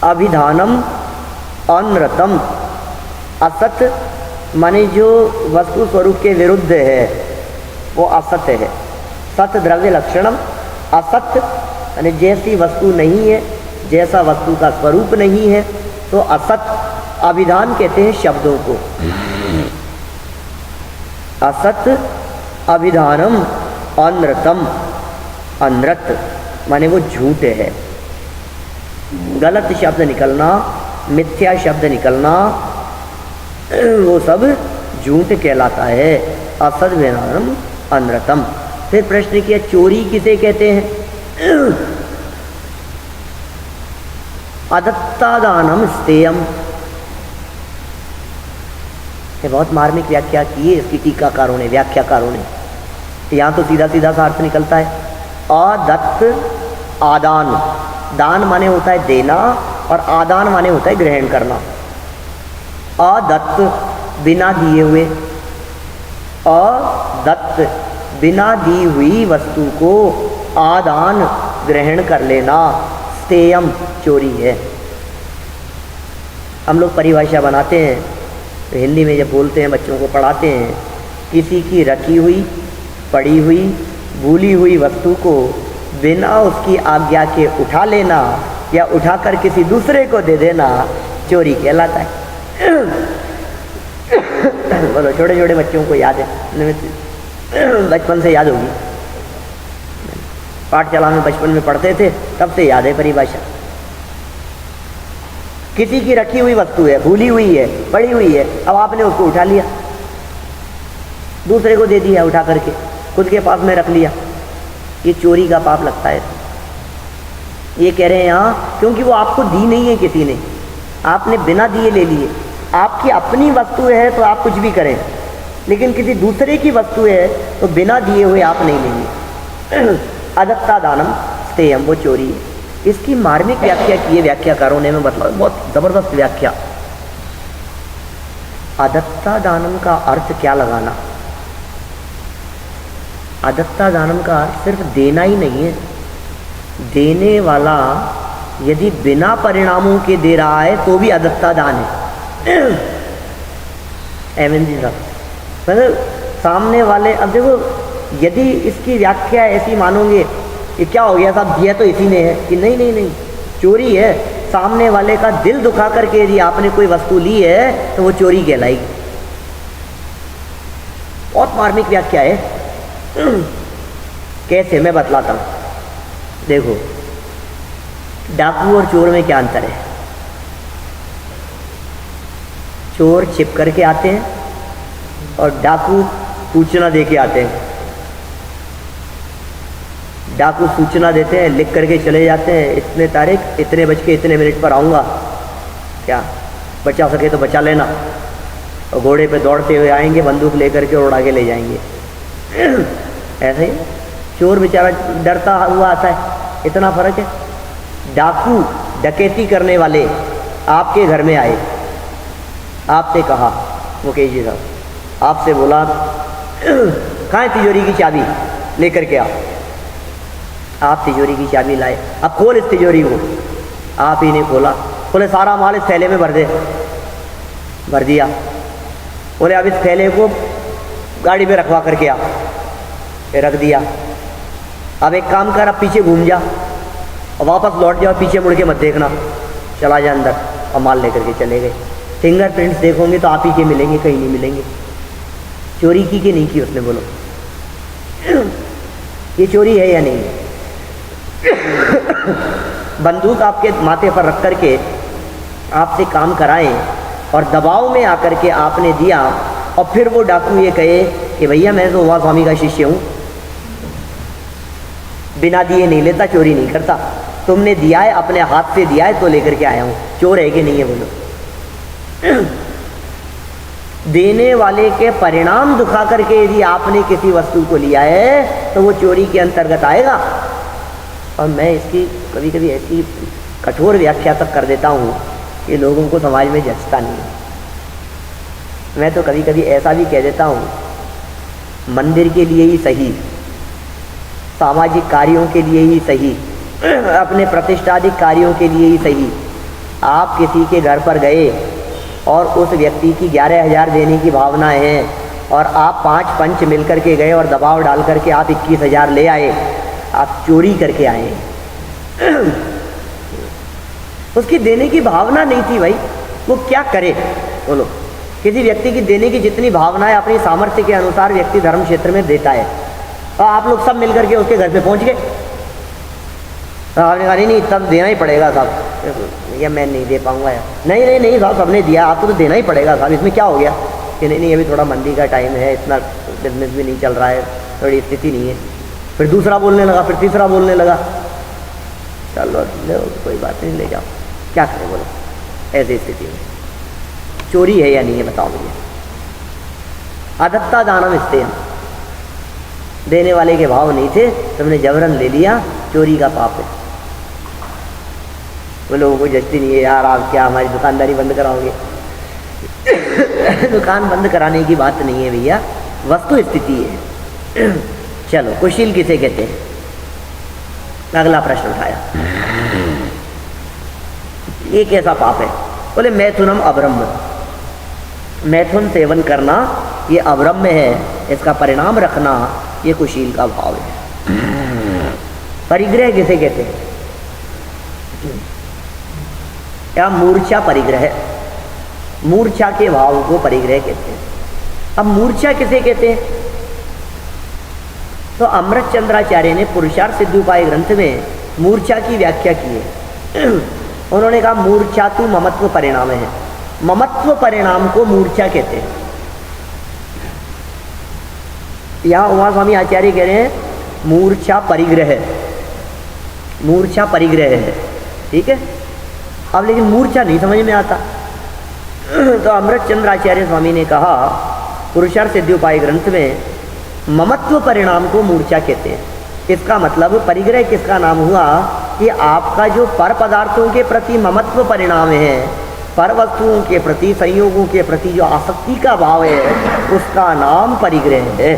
अभिधानम अनृतम। असत माने जो वस्तु स्वरूप के विरुद्ध है वो असत्य है। सत द्रव्य लक्षणम, असत यानी जैसी वस्तु नहीं है, जैसा वस्तु का स्वरूप नहीं है, तो असत। अभिधान कहते हैं शब्दों को। असत अभिधानम अनृतम, अनृत माने वो झूठ है। गलत शब्द निकलना, मिथ्या शब्द निकलना, वो सब झूठ कहलाता है। असद वेनानम अनृतम। फिर प्रश्न किया चोरी किसे कहते हैं? अदत्तादानम स्तेयम। ये बहुत मार्मिक व्याख्या की है इसकी टीकाकारों ने, व्याख्याकारों ने। यहाँ तो सीधा सीधा सा अर्थ निकलता है अदत्त आदान। दान माने होता है देना और आदान माने होता है ग्रहण करना। अदत्त बिना दिए हुए, अदत्त बिना दी हुई वस्तु को आदान ग्रहण कर लेना, स्तेयम चोरी है। हम लोग परिभाषा बनाते हैं तो हिंदी में जब बोलते हैं, बच्चों को पढ़ाते हैं, किसी की रखी हुई, पड़ी हुई, भूली हुई वस्तु को बिना उसकी आज्ञा के उठा लेना या उठाकर किसी दूसरे को दे देना चोरी कहलाता है। बोलो, छोटे छोटे बच्चों को याद है, बचपन से याद होगी, पाठशाला में बचपन में पढ़ते थे तब से याद है परिभाषा। किसी की रखी हुई वस्तु है, भूली हुई है, पड़ी हुई है, अब आपने उसको उठा लिया, दूसरे को दे दिया उठा करके, खुद के पास में रख लिया, ये चोरी का पाप लगता है। ये कह रहे हैं यहाँ, क्योंकि वो आपको दी नहीं है किसी ने, आपने बिना दिए ले लिए। आपकी अपनी वस्तु है तो आप कुछ भी करें, लेकिन किसी दूसरे की वस्तु है तो बिना दिए हुए आप नहीं लेंगे। अदत्ता दानम स्तेयम, वो चोरी है। इसकी मार्मिक व्याख्या की है व्याख्याकारों ने, मैं बतला, बहुत जबरदस्त व्याख्या। अदत्ता दानम का अर्थ क्या लगाना? अदत्ता दानम का अर्थ सिर्फ देना ही नहीं है, देने वाला यदि बिना परिणामों के दे रहा है तो भी अदत्ता दान है। एमएन जी साहब, मतलब सामने वाले, अब देखो यदि इसकी व्याख्या ऐसी मानोगे कि क्या हो गया साहब, दिया तो इसी ने है, कि नहीं नहीं नहीं, चोरी है। सामने वाले का दिल दुखा करके यदि आपने कोई वस्तु ली है तो वो चोरी कहलाएगी। बहुत मार्मिक व्याख्या है। कैसे, मैं बतलाता हूँ। देखो, डाकू और चोर में क्या अंतर है? चोर छिप करके आते हैं और डाकू सूचना दे के आते हैं। डाकू सूचना देते हैं, लिख करके चले जाते हैं, इतने तारीख इतने बज के इतने मिनट पर आऊँगा, क्या बचा सके तो बचा लेना, और घोड़े पे दौड़ते हुए आएंगे, बंदूक लेकर के और उड़ा के ले जाएंगे। ऐसे ही चोर बेचारा डरता हुआ आता है, इतना फर्क है। डाकू डकैती करने वाले आपके घर में आए, आपसे कहा, मुकेश जी साहब आपसे बोला कहाँ है तिजोरी की चाबी, लेकर के आओ। आप तिजोरी की चाबी लाए, अब खोल इस तिजोरी को। आप ही ने खोला, बोले सारा माल इस थैले में भर दे। भर दिया। बोले अब इस थैले को गाड़ी पे रखवा करके आ, रख दिया। अब एक काम कर, अब पीछे घूम जा और वापस लौट जाओ, पीछे मुड़ के मत देखना, चला जा अंदर, और माल लेकर के चले गए। फिंगरप्रिंट्स देखोगे तो आप ही के मिलेंगे, कहीं नहीं मिलेंगे। चोरी की कि नहीं की उसने, बोलो ये चोरी है या नहीं? बंदूक आपके माथे पर रख करके आपसे काम कराएं और दबाव में आकर के आपने दिया, और फिर वो डाकू ये कहे कि भैया मैं तो उमा स्वामी का शिष्य हूँ, बिना दिए नहीं लेता, चोरी नहीं करता, तुमने दिया है, अपने हाथ से दिया है तो लेकर के आया हूँ, चोर है कि नहीं है? बोलो। देने वाले के परिणाम दुखा करके यदि आपने किसी वस्तु को लिया है तो वो चोरी के अंतर्गत आएगा। और मैं इसकी कभी कभी ऐसी कठोर व्याख्या तक कर देता हूँ कि लोगों को समाज में जचता नहीं है। मैं तो कभी कभी ऐसा भी कह देता हूँ, मंदिर के लिए ही सही, सामाजिक कार्यों के लिए ही सही, अपने प्रतिष्ठादिक कार्यों के लिए ही सही, आप किसी के घर पर गए और उस व्यक्ति की 11,000 देने की भावना है और आप 5 पंच मिलकर के गए और दबाव डाल करके आप 21,000 ले आए, आप चोरी करके आए। उसकी देने की भावना नहीं थी भाई, वो क्या करे? बोलो, किसी व्यक्ति की देने की जितनी भावना है अपनी सामर्थ्य के अनुसार व्यक्ति धर्म क्षेत्र में देता है, और आप लोग सब मिलकर के उसके घर पे पहुंच गए। आपने कहा नहीं तब देना ही पड़ेगा साहब, या मैं नहीं दे पाऊँगा यार, नहीं नहीं नहीं साहब सबने दिया, आपको तो देना ही पड़ेगा साहब, इसमें क्या हो गया कि नहीं नहीं अभी थोड़ा मंदी का टाइम है, इतना बिजनेस भी नहीं चल रहा है, थोड़ी स्थिति नहीं है। फिर दूसरा बोलने लगा, फिर तीसरा बोलने लगा, चलो ले कोई बात नहीं ले जाओ, क्या करें बोलो ऐसी स्थिति में। चोरी है या नहीं है बताओ मुझे। अदत्ता दानम इस्तेम, देने वाले के भाव नहीं थे, तुमने जबरन ले लिया, चोरी का पाप है। वो लोगों को जचती नहीं है यार, आप क्या हमारी दुकानदारी बंद कराओगे। दुकान बंद कराने की बात नहीं है भैया, वस्तु स्थिति है। चलो कुशील किसे कहते हैं? अगला प्रश्न उठाया, ये कैसा पाप है? बोले मैथुनम अब्रह्म, मैथुन सेवन करना ये अब्रह्म है, इसका परिणाम रखना ये कुशील का भाव है। परिग्रह किसे कहते हैं? या मूर्छा परिग्रह, मूर्छा के भाव को परिग्रह कहते हैं। अब मूर्छा किसे कहते हैं? तो अमृत चंद्राचार्य ने पुरुषार्थ सिद्धोपाय ग्रंथ में मूर्छा की व्याख्या की है। उन्होंने कहा मूर्छा तो ममत्व परिणाम है, ममत्व परिणाम को मूर्छा कहते हैं। यहाँ उमा स्वामी आचार्य कह रहे हैं मूर्छा परिग्रह, मूर्छा परिग्रह है, ठीक है। अब लेकिन मूर्छा नहीं समझ में आता, तो अमृत चंद्राचार्य स्वामी ने कहा पुरुषार्थ सिद्धोपाय ग्रंथ में ममत्व परिणाम को मूर्छा कहते हैं। इसका मतलब परिग्रह किसका नाम हुआ कि आपका जो पर पदार्थों के प्रति ममत्व परिणाम है, पर वस्तुओं के प्रति, संयोगों के प्रति जो आसक्ति का भाव है, उसका नाम परिग्रह है।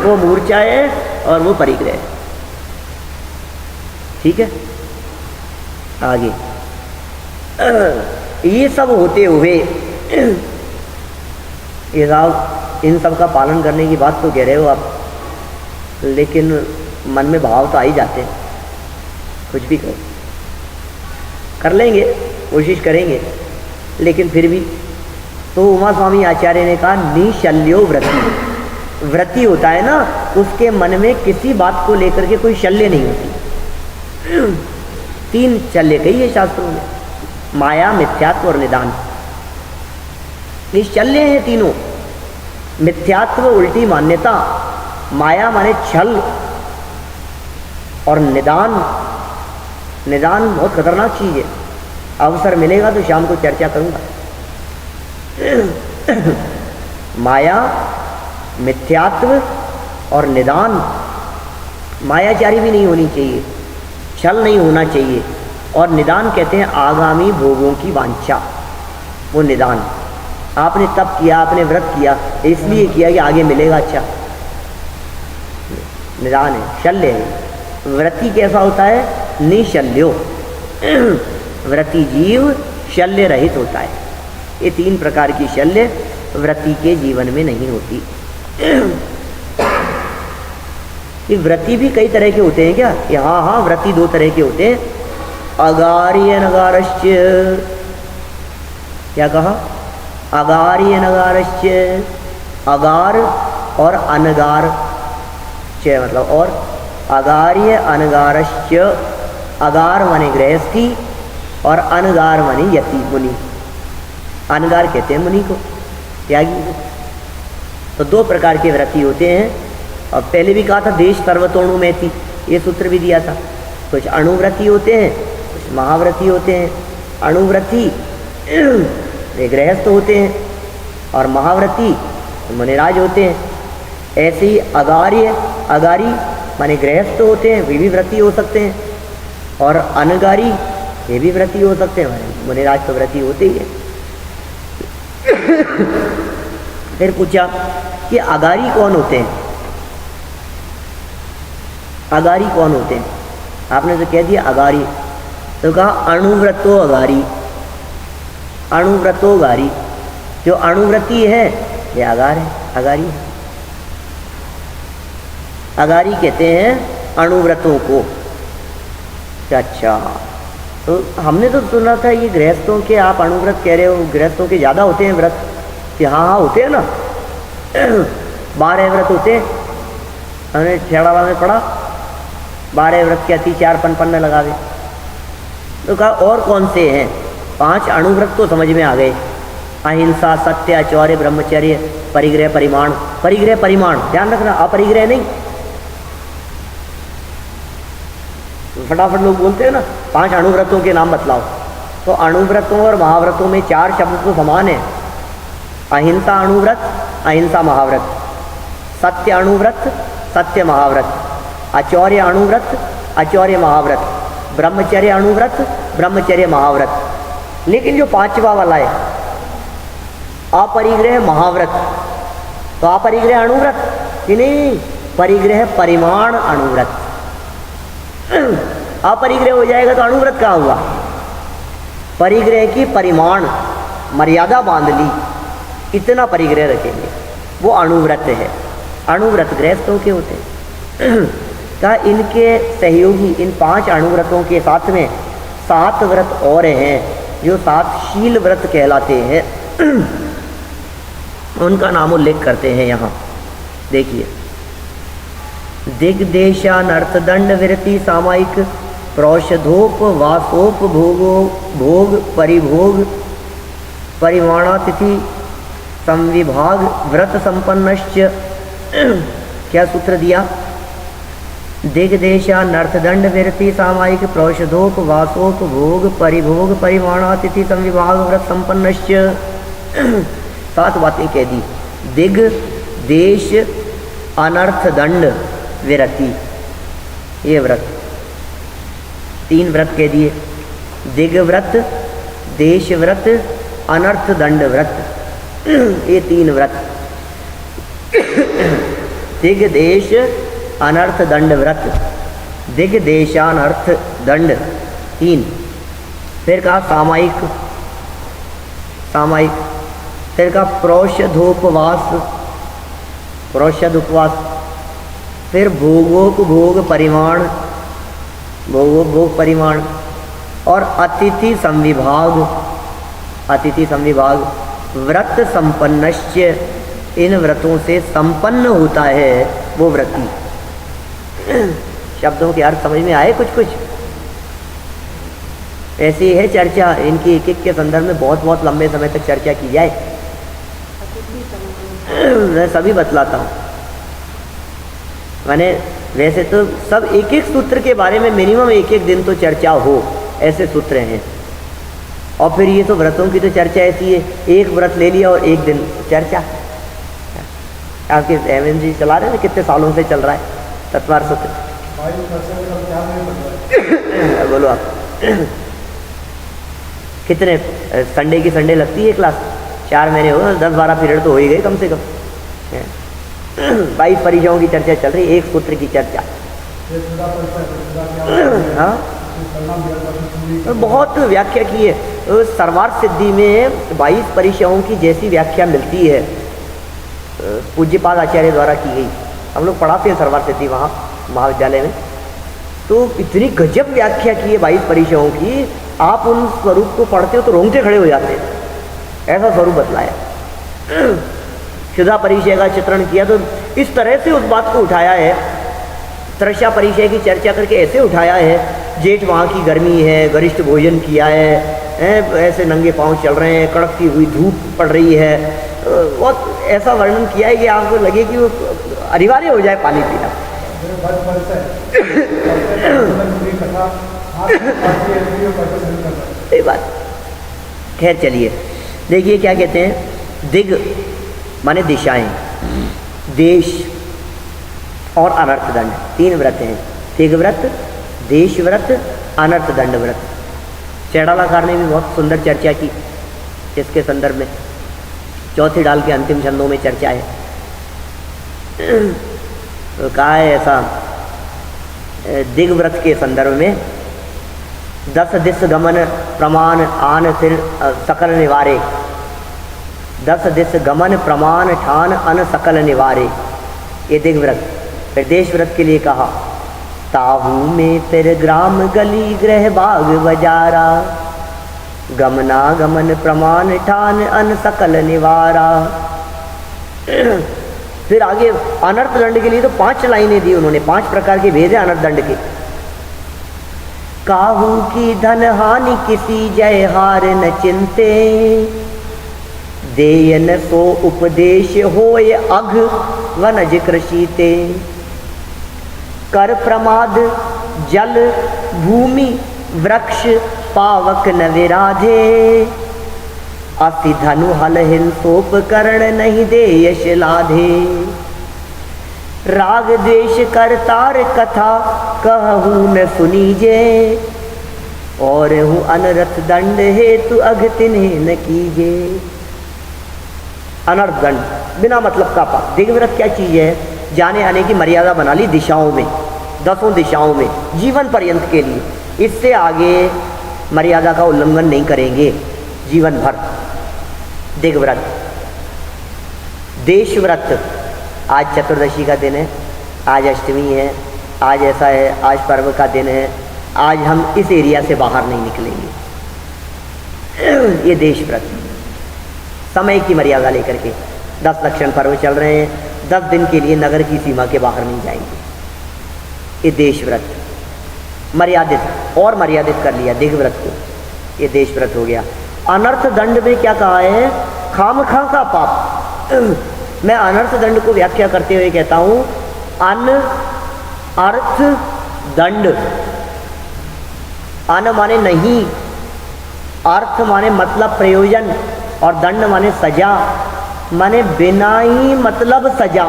वो मूर्छा है और वो परिग्रह है, ठीक है। आगे ये सब होते हुए ये साहब इन सब का पालन करने की बात तो कह रहे हो आप, लेकिन मन में भाव तो आ ही जाते हैं, कुछ भी करो कर लेंगे, कोशिश करेंगे, लेकिन फिर भी। तो उमा स्वामी आचार्य ने कहा निशल्यो व्रति, व्रति होता है ना, उसके मन में किसी बात को लेकर के कोई शल्य नहीं होती। तीन शल्य कही है शास्त्रों में, माया, मिथ्यात्व और निदान। ये शल्य हैं तीनों। मिथ्यात्व उल्टी मान्यता, माया माने छल, और निदान, निदान बहुत खतरनाक चीज़ है। अवसर मिलेगा तो शाम को चर्चा करूंगा। माया, मिथ्यात्व और निदान। मायाचारी भी नहीं होनी चाहिए, छल नहीं होना चाहिए, और निदान कहते हैं आगामी भोगों की वांछा, वो निदान। आपने तप किया, आपने व्रत किया, इसलिए किया कि आगे मिलेगा अच्छा, निदान है। शल्य है। व्रति कैसा होता है? निशल्यो, व्रति जीव शल्य रहित होता है। ये तीन प्रकार की शल्य व्रति के जीवन में नहीं होती। ये व्रति भी कई तरह के होते हैं क्या? हाँ हाँ, व्रति दो तरह के होते हैं, अगार्य नगारश्च। क्या कहा? अगार्य नगारश्च, अगार और अनगार, मतलब और अगार्य अनगारश्च। अगार माने गृहस्थी और अनगार माने यति, मुनि। अनगार कहते हैं मुनि को, त्यागी को। तो दो प्रकार के व्रति होते हैं। और पहले भी कहा था देश सर्वतोणु में थी, ये सूत्र भी दिया था। कुछ अणुव्रति होते हैं, कुछ महाव्रति होते हैं। अणुव्रति वे गृहस्थ होते हैं और महाव्रति मुनिराज होते हैं। ऐसे ही अगार्य, अगारी माने गृहस्थ होते हैं, वे भी व्रति हो सकते हैं, और अनगारी ये भी व्रति हो सकते हैं। मुनिराज तो व्रति होते ही है। फिर पूछा कि अगारी कौन होते हैं? अगारी कौन होते हैं? आपने तो कह दिया अगारी, तो कहा अणुव्रतो अगारी। अणुव्रतो गारी, जो अणुव्रती है ये अगार है, अगारी है। अगारी कहते हैं अणुव्रतों को। अच्छा, तो हमने तो सुना था ये गृहस्थों के, आप अणुव्रत कह रहे हो, गृहस्थों के ज़्यादा होते हैं व्रत? कि हाँ हाँ होते हैं ना, 12 व्रत होते हैं। हमने छेड़ावा में पढ़ा, 12 व्रत के अति 4 पन्ने लगावे। तो कहा और कौन से हैं? 5 अणुव्रत तो समझ में आ गए, अहिंसा, सत्य, आचौर्य, ब्रह्मचर्य, परिग्रह, परिमाण। परिग्रह परिमाण ध्यान रखना, अपरिग्रह नहीं। फटाफट लोग बोलते हैं ना 5 अणुव्रतों के नाम बतलाओ, तो अणुव्रतों और महाव्रतों में 4 शब्द तो समान है। अहिंसा अणुव्रत, अहिंसा महाव्रत, सत्य अणुव्रत, सत्य महाव्रत, आचौर्य अणुव्रत, आचौर्य महाव्रत, ब्रह्मचर्य अणुव्रत, ब्रह्मचर्य महाव्रत। लेकिन जो 5वां वाला है अपरिग्रह महाव्रत, तो अपरिग्रह अणुव्रत कि नहीं, परिग्रह परिमाण अणुव्रत। अपरिग्रह हो जाएगा तो अणुव्रत कहाँ हुआ? परिग्रह की परिमाण मर्यादा बांध ली, इतना परिग्रह रखेंगे, वो अणुव्रत है। अणुव्रत गृहस्थों के होते हैं। कहा इनके सहयोगी इन 5 अणुव्रतों के साथ में 7 व्रत और हैं जो 7 शील व्रत कहलाते हैं। उनका नाम उल्लेख करते हैं यहाँ, देखिए। दिग्देशानर्थ दंड विरति सामायिक प्रौषधोप वासोप भोगो भोग परिभोग परिमाणातिथि संविभाग व्रत संपन्नश्च। क्या सूत्र दिया? दिग्देशानर्थ दंड विरति सामायिक प्रौषधोप वासोप भोग परिभोग परिमाणातिथि संविभाग व्रत संपन्नश्च। 7 बातें कह दी। दिग, देश, अनर्थ दंड, विरति, ये व्रत 3 व्रत कह दिए। दिग व्रत, देश व्रत, अनर्थ दंड व्रत, ये 3 व्रत। दिग, देश, अनर्थ दंड व्रत, दिग देशानर्थ दंड 3। फिर कहा सामायिक, सामायिक। फिर कहा प्रौषधोपवास, प्रौषध उपवास। फिर भोगोप भोग परिमाण, भोगोप भोग परिमाण। और अतिथि संविभाग, अतिथि संविभाग। व्रत संपन्नश्च, इन व्रतों से संपन्न होता है वो व्रती। शब्दों के अर्थ समझ में आए कुछ कुछ? ऐसी है चर्चा, इनकी एक एक के संदर्भ में बहुत बहुत लंबे समय तक चर्चा की जाए। मैं सभी बतलाता हूँ। मैंने वैसे तो सब एक एक सूत्र के बारे में मिनिमम एक एक दिन तो चर्चा हो, ऐसे सूत्र हैं। और फिर ये तो व्रतों की तो चर्चा ऐसी है, एक व्रत ले लिया और एक दिन चर्चा। आपके एम जी चला रहे हैं, कितने सालों से चल रहा है तत्वार सूत्र। बोलो आप। कितने संडे की संडे लगती है क्लास? 4 महीने हो, 10-12 पीरियड तो हो ही गए कम से कम। 22 परिचयों की चर्चा चल रही है, एक सूत्र की चर्चा। हाँ, बहुत व्याख्या की है। सर्वार्थ सिद्धि में 22 परिचयों की जैसी व्याख्या मिलती है, पूज्यपाद आचार्य द्वारा की गई। हम लोग पढ़ाते हैं सर्वार्थ सिद्धि वहाँ महाविद्यालय में, तो इतनी गजब व्याख्या की है 22 परिचयों की, आप उन स्वरूप को पढ़ते हो तो रोंगटे खड़े हो जाते हैं, ऐसा स्वरूप बतलाया। क्षुधा परिचय का चित्रण किया तो इस तरह से उस बात को उठाया है। तृषा परिचय की चर्चा करके ऐसे उठाया है, जेठ वहाँ की गर्मी है, गरिष्ठ भोजन किया है, ऐसे नंगे पाँव चल रहे हैं, कड़कती हुई धूप पड़ रही है, बहुत ऐसा वर्णन किया है कि आपको लगे कि वो अनिवार्य हो जाए पानी पीना। सही बात। खैर चलिए, देखिए क्या कहते हैं। दिग माने दिशाएं, देश और अनर्थ दंड, 3 व्रत हैं। दिग व्रत, देश व्रत, अनर्थ दंड व्रत। चैड़ालाकार ने भी बहुत सुंदर चर्चा की इसके संदर्भ में, 4थी डाल के अंतिम छंदों में चर्चा है। तो कहा है ऐसा दिग व्रत के संदर्भ में, 10 दिस गमन प्रमाण आन सिर सकल निवारे, 10 दिस गमन प्रमाण ठान अन सकल निवारे, ये दिग व्रत। फिर देश व्रत के लिए कहा, ताहू में फिर ग्राम गली गृह बाग बजारा, गमना गमन प्रमाण ठान अन सकल निवारा। फिर आगे अनर्थ दंड के लिए तो 5 लाइनें दी उन्होंने, 5 प्रकार के भेद हैं अनर्थ दंड के। काहू की धन हानि किसी जय हार न चिंते, देयन सो उपदेश होय अघ वनज कृषिते, कर प्रमाद जल भूमि वृक्ष पावक न विराधे, अति धनु हल हिंसोप करण नहीं दे यश लाधे, राग द्वेष करतार कथा कहूँ न सुनीजे, और हूँ अनर्थ दंड हेतु अघ तिन्हें न कीजे। अनर्थ दंड बिना मतलब का पाप। दिग्व्रत क्या चीज है? जाने आने की मर्यादा बना ली दिशाओं में, 10 दिशाओं में जीवन पर्यंत के लिए, इससे आगे मर्यादा का उल्लंघन नहीं करेंगे जीवन भर। दिग्व्रत। देशव्रत, आज चतुर्दशी का दिन है, आज अष्टमी है, आज ऐसा है, आज पर्व का दिन है, आज हम इस एरिया से बाहर नहीं निकलेंगे, ये देशव्रत। समय की मर्यादा लेकर के 10 लक्षण पर्व चल रहे हैं, 10 दिन के लिए नगर की सीमा के बाहर नहीं जाएंगे, ये देशव्रत। मर्यादित और मर्यादित कर लिया दिग्व्रत को, ये देशव्रत हो गया। अनर्थ दंड में क्या कहा है? खामखा का पाप। मैं अनर्थ दंड को व्याख्या करते हुए कहता हूँ अनर्थ दंड। अन माने नहीं, अर्थ माने मतलब प्रयोजन, और दंड माने सजा, माने बिना ही मतलब सजा।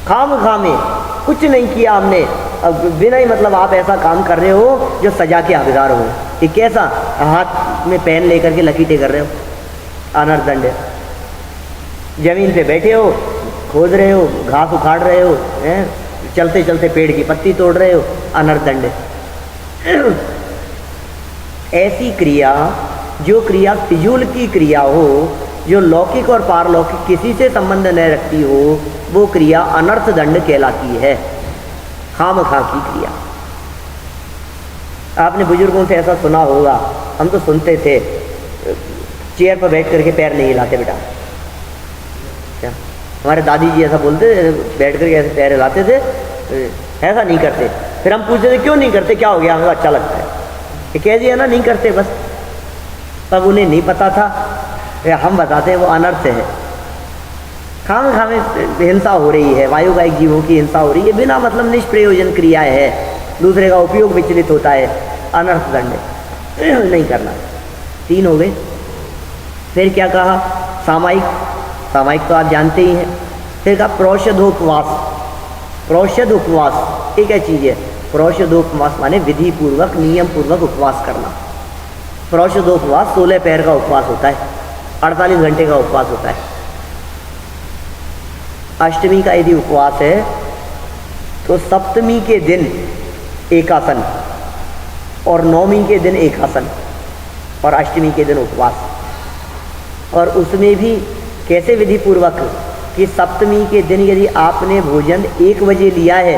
खामखा में कुछ नहीं किया हमने, अब बिना ही मतलब आप ऐसा काम कर रहे हो जो सजा के हकदार हो। ये कैसा? हाथ में पेन लेकर के लकीटे कर रहे हो, अनर्थ दंड है। जमीन पे बैठे हो, खोद रहे हो, घास उखाड़ रहे हो, हैं, चलते चलते पेड़ की पत्ती तोड़ रहे हो, अनर्थ दंड है। ऐसी क्रिया, जो क्रिया फिजूल की क्रिया हो, जो लौकिक और पारलौकिक किसी से संबंध न रखती हो, वो क्रिया अनर्थ दंड कहलाती है। खामखा की क्रिया। आपने बुजुर्गों से ऐसा सुना होगा, हम तो सुनते थे, चेयर पर बैठ करके पैर नहीं हिलाते बेटा। क्या हमारे दादी जी ऐसा बोलते थे, बैठ करके ऐसे पैर हिलाते थे, ऐसा नहीं करते। फिर हम पूछते थे क्यों नहीं करते, क्या हो गया? हमें अच्छा लगता है। ये कह दिया ना नहीं करते बस। तब उन्हें नहीं पता था, हम बताते हैं वो अनर्थ है। खामखा में हिंसा हो रही है, वायुवाहिक जीवों की हिंसा हो रही है, बिना मतलब निष्प्रयोजन क्रियाएं है, दूसरे का उपयोग विचलित होता है, अनर्थ दंड नहीं करना। 3 हो गए। फिर क्या कहा? सामायिक। सामायिक तो आप जानते ही हैं। फिर कहा प्रोषधोपवास। प्रोषधोपवास ये क्या चीज़ है? प्रोषधोपवास माने विधि पूर्वक, नियम पूर्वक उपवास करना। प्रोषधोपवास 16 पैर का उपवास होता है, 48 घंटे का उपवास होता है। अष्टमी का यदि उपवास है तो सप्तमी के दिन एकासन, और नवमी के दिन एकासन, और अष्टमी के दिन उपवास। और उसमें भी कैसे विधि पूर्वक कि सप्तमी के दिन यदि आपने भोजन 1 बजे लिया है,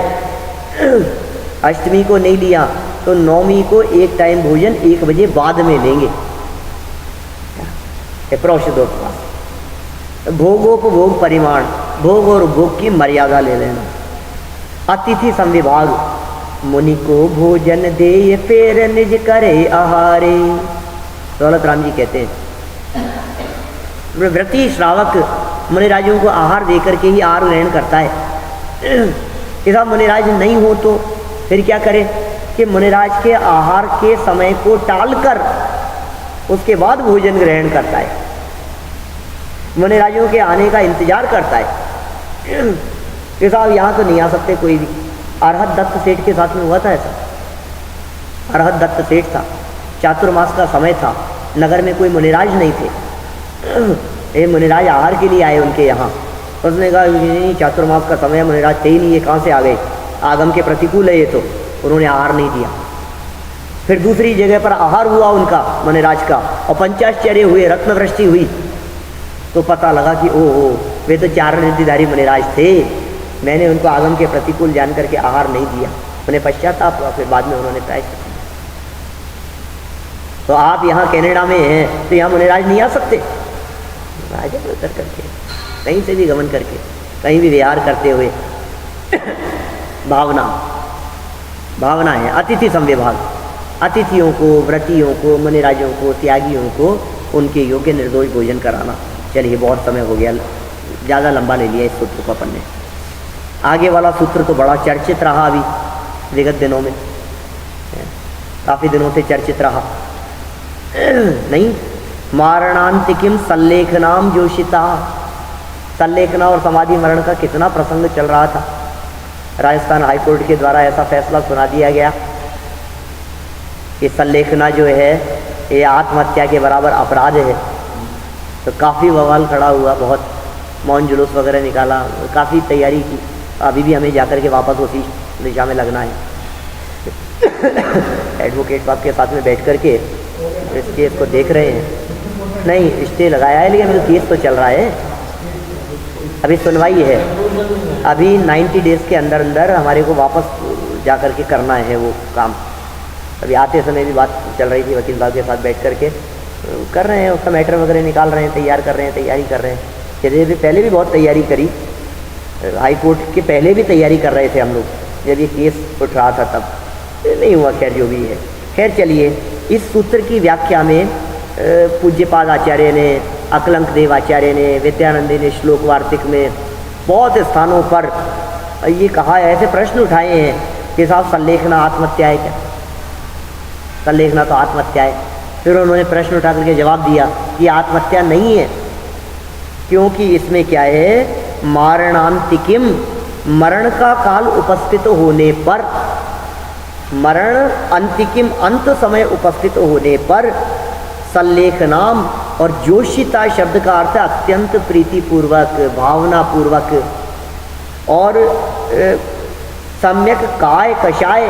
अष्टमी को नहीं लिया, तो नवमी को एक टाइम भोजन 1 बजे बाद में लेंगे। प्रोषधोपवास। भोगोपभोग परिमाण, भोग और भोग की मर्यादा ले लेना। अतिथि संविभाग। मुनि को भोजन दे फेर निज करे आहारे। दौलत राम जी कहते हैं व्रती श्रावक मुनिराजों को आहार देकर के ही आहार ग्रहण करता है। यदि मुनिराज नहीं हो तो फिर क्या करे कि मुनिराज के आहार के समय को टालकर उसके बाद भोजन ग्रहण करता है, मुनिराजों के आने का इंतजार करता है। कि साहब यहाँ तो नहीं आ सकते कोई भी। अरहत दत्त सेठ के साथ में हुआ था ऐसा। अरहत दत्त सेठ था, चातुर्मास का समय था, नगर में कोई मुनिराज नहीं थे। ये मुनिराज आहार के लिए आए उनके यहाँ। उसने कहा नहीं, चातुर्मास का समय, मुनिराज थे ही नहीं, ये कहाँ से आ गए, आगम के प्रतिकूल है ये तो। उन्होंने आहार नहीं दिया। फिर दूसरी जगह पर आहार हुआ उनका मुनिराज का, और पंचाश्चर्य हुए, रत्नवृष्टि हुई, तो पता लगा कि ओहो वे तो 4 रिद्धिधारी मुनिराज थे, मैंने उनको आगम के प्रतिकूल जान करके आहार नहीं दिया। उन्हें पश्चाताप हुआ, फिर बाद में उन्होंने प्रायश्चित किया। तो आप यहाँ कनाडा में हैं तो यहाँ मुनिराज नहीं आ सकते? आ जाए उतर करके, कहीं से भी गमन करके, कहीं भी विहार करते हुए। भावना। भावना है अतिथि संविभाग, अतिथियों को, व्रतियों को, मुनिराजों को, त्यागियों को उनके योग्य निर्दोष भोजन कराना। चलिए बहुत समय हो गया, ज़्यादा लंबा ले लिया इस सूत्र को अपन ने। आगे वाला सूत्र तो बड़ा चर्चित रहा अभी विगत दिनों में, काफ़ी दिनों से चर्चित रहा नहीं। मारणांतिकिम सल्लेखनाम जोशिता, सल्लेखना और समाधि मरण का कितना प्रसंग चल रहा था। राजस्थान हाईकोर्ट के द्वारा ऐसा फैसला सुना दिया गया कि सल्लेखना जो है ये आत्महत्या के बराबर अपराध है। तो काफ़ी बवाल खड़ा हुआ, बहुत मौन जुलूस वगैरह निकाला, काफ़ी तैयारी की। अभी भी हमें जाकर के वापस उसी दिशा में लगना है। एडवोकेट साहब के साथ में बैठ कर के इस केस को देख रहे हैं। नहीं, स्टे लगाया है लेकिन अभी तो केस तो चल रहा है, अभी सुनवाई है। अभी 90 डेज़ के अंदर अंदर हमारे को वापस जा कर के करना है वो काम। अभी आते समय भी बात चल रही थी, वकील साहब के साथ बैठ कर के कर रहे हैं, उसका मैटर वगैरह निकाल रहे हैं, तैयार कर रहे हैं, तैयारी कर रहे हैं। जैसे भी पहले भी बहुत तैयारी करी, हाई कोर्ट के पहले भी तैयारी कर रहे थे हम लोग, जब ये केस उठ रहा था तब नहीं हुआ। खैर जो भी है, खैर चलिए इस सूत्र की व्याख्या में पूज्यपाद आचार्य ने, अकलंक देव आचार्य ने, विद्यानंदी ने श्लोक वार्तिक में बहुत स्थानों पर ये कहा है, ऐसे प्रश्न उठाए हैं कि साहब सल्लेखना आत्महत्या है क्या? सल्लेखना तो आत्महत्या है। फिर उन्होंने प्रश्न उठा करके जवाब दिया कि आत्महत्या नहीं है, क्योंकि इसमें क्या है, मारणांतिकिम, मरण का काल उपस्थित होने पर, मरण अंतिकिम, अंत समय उपस्थित होने पर सल्लेखनाम और जोशिता शब्द का अर्थ है अत्यंत प्रीतिपूर्वक, भावनापूर्वक और सम्यक काय कषाय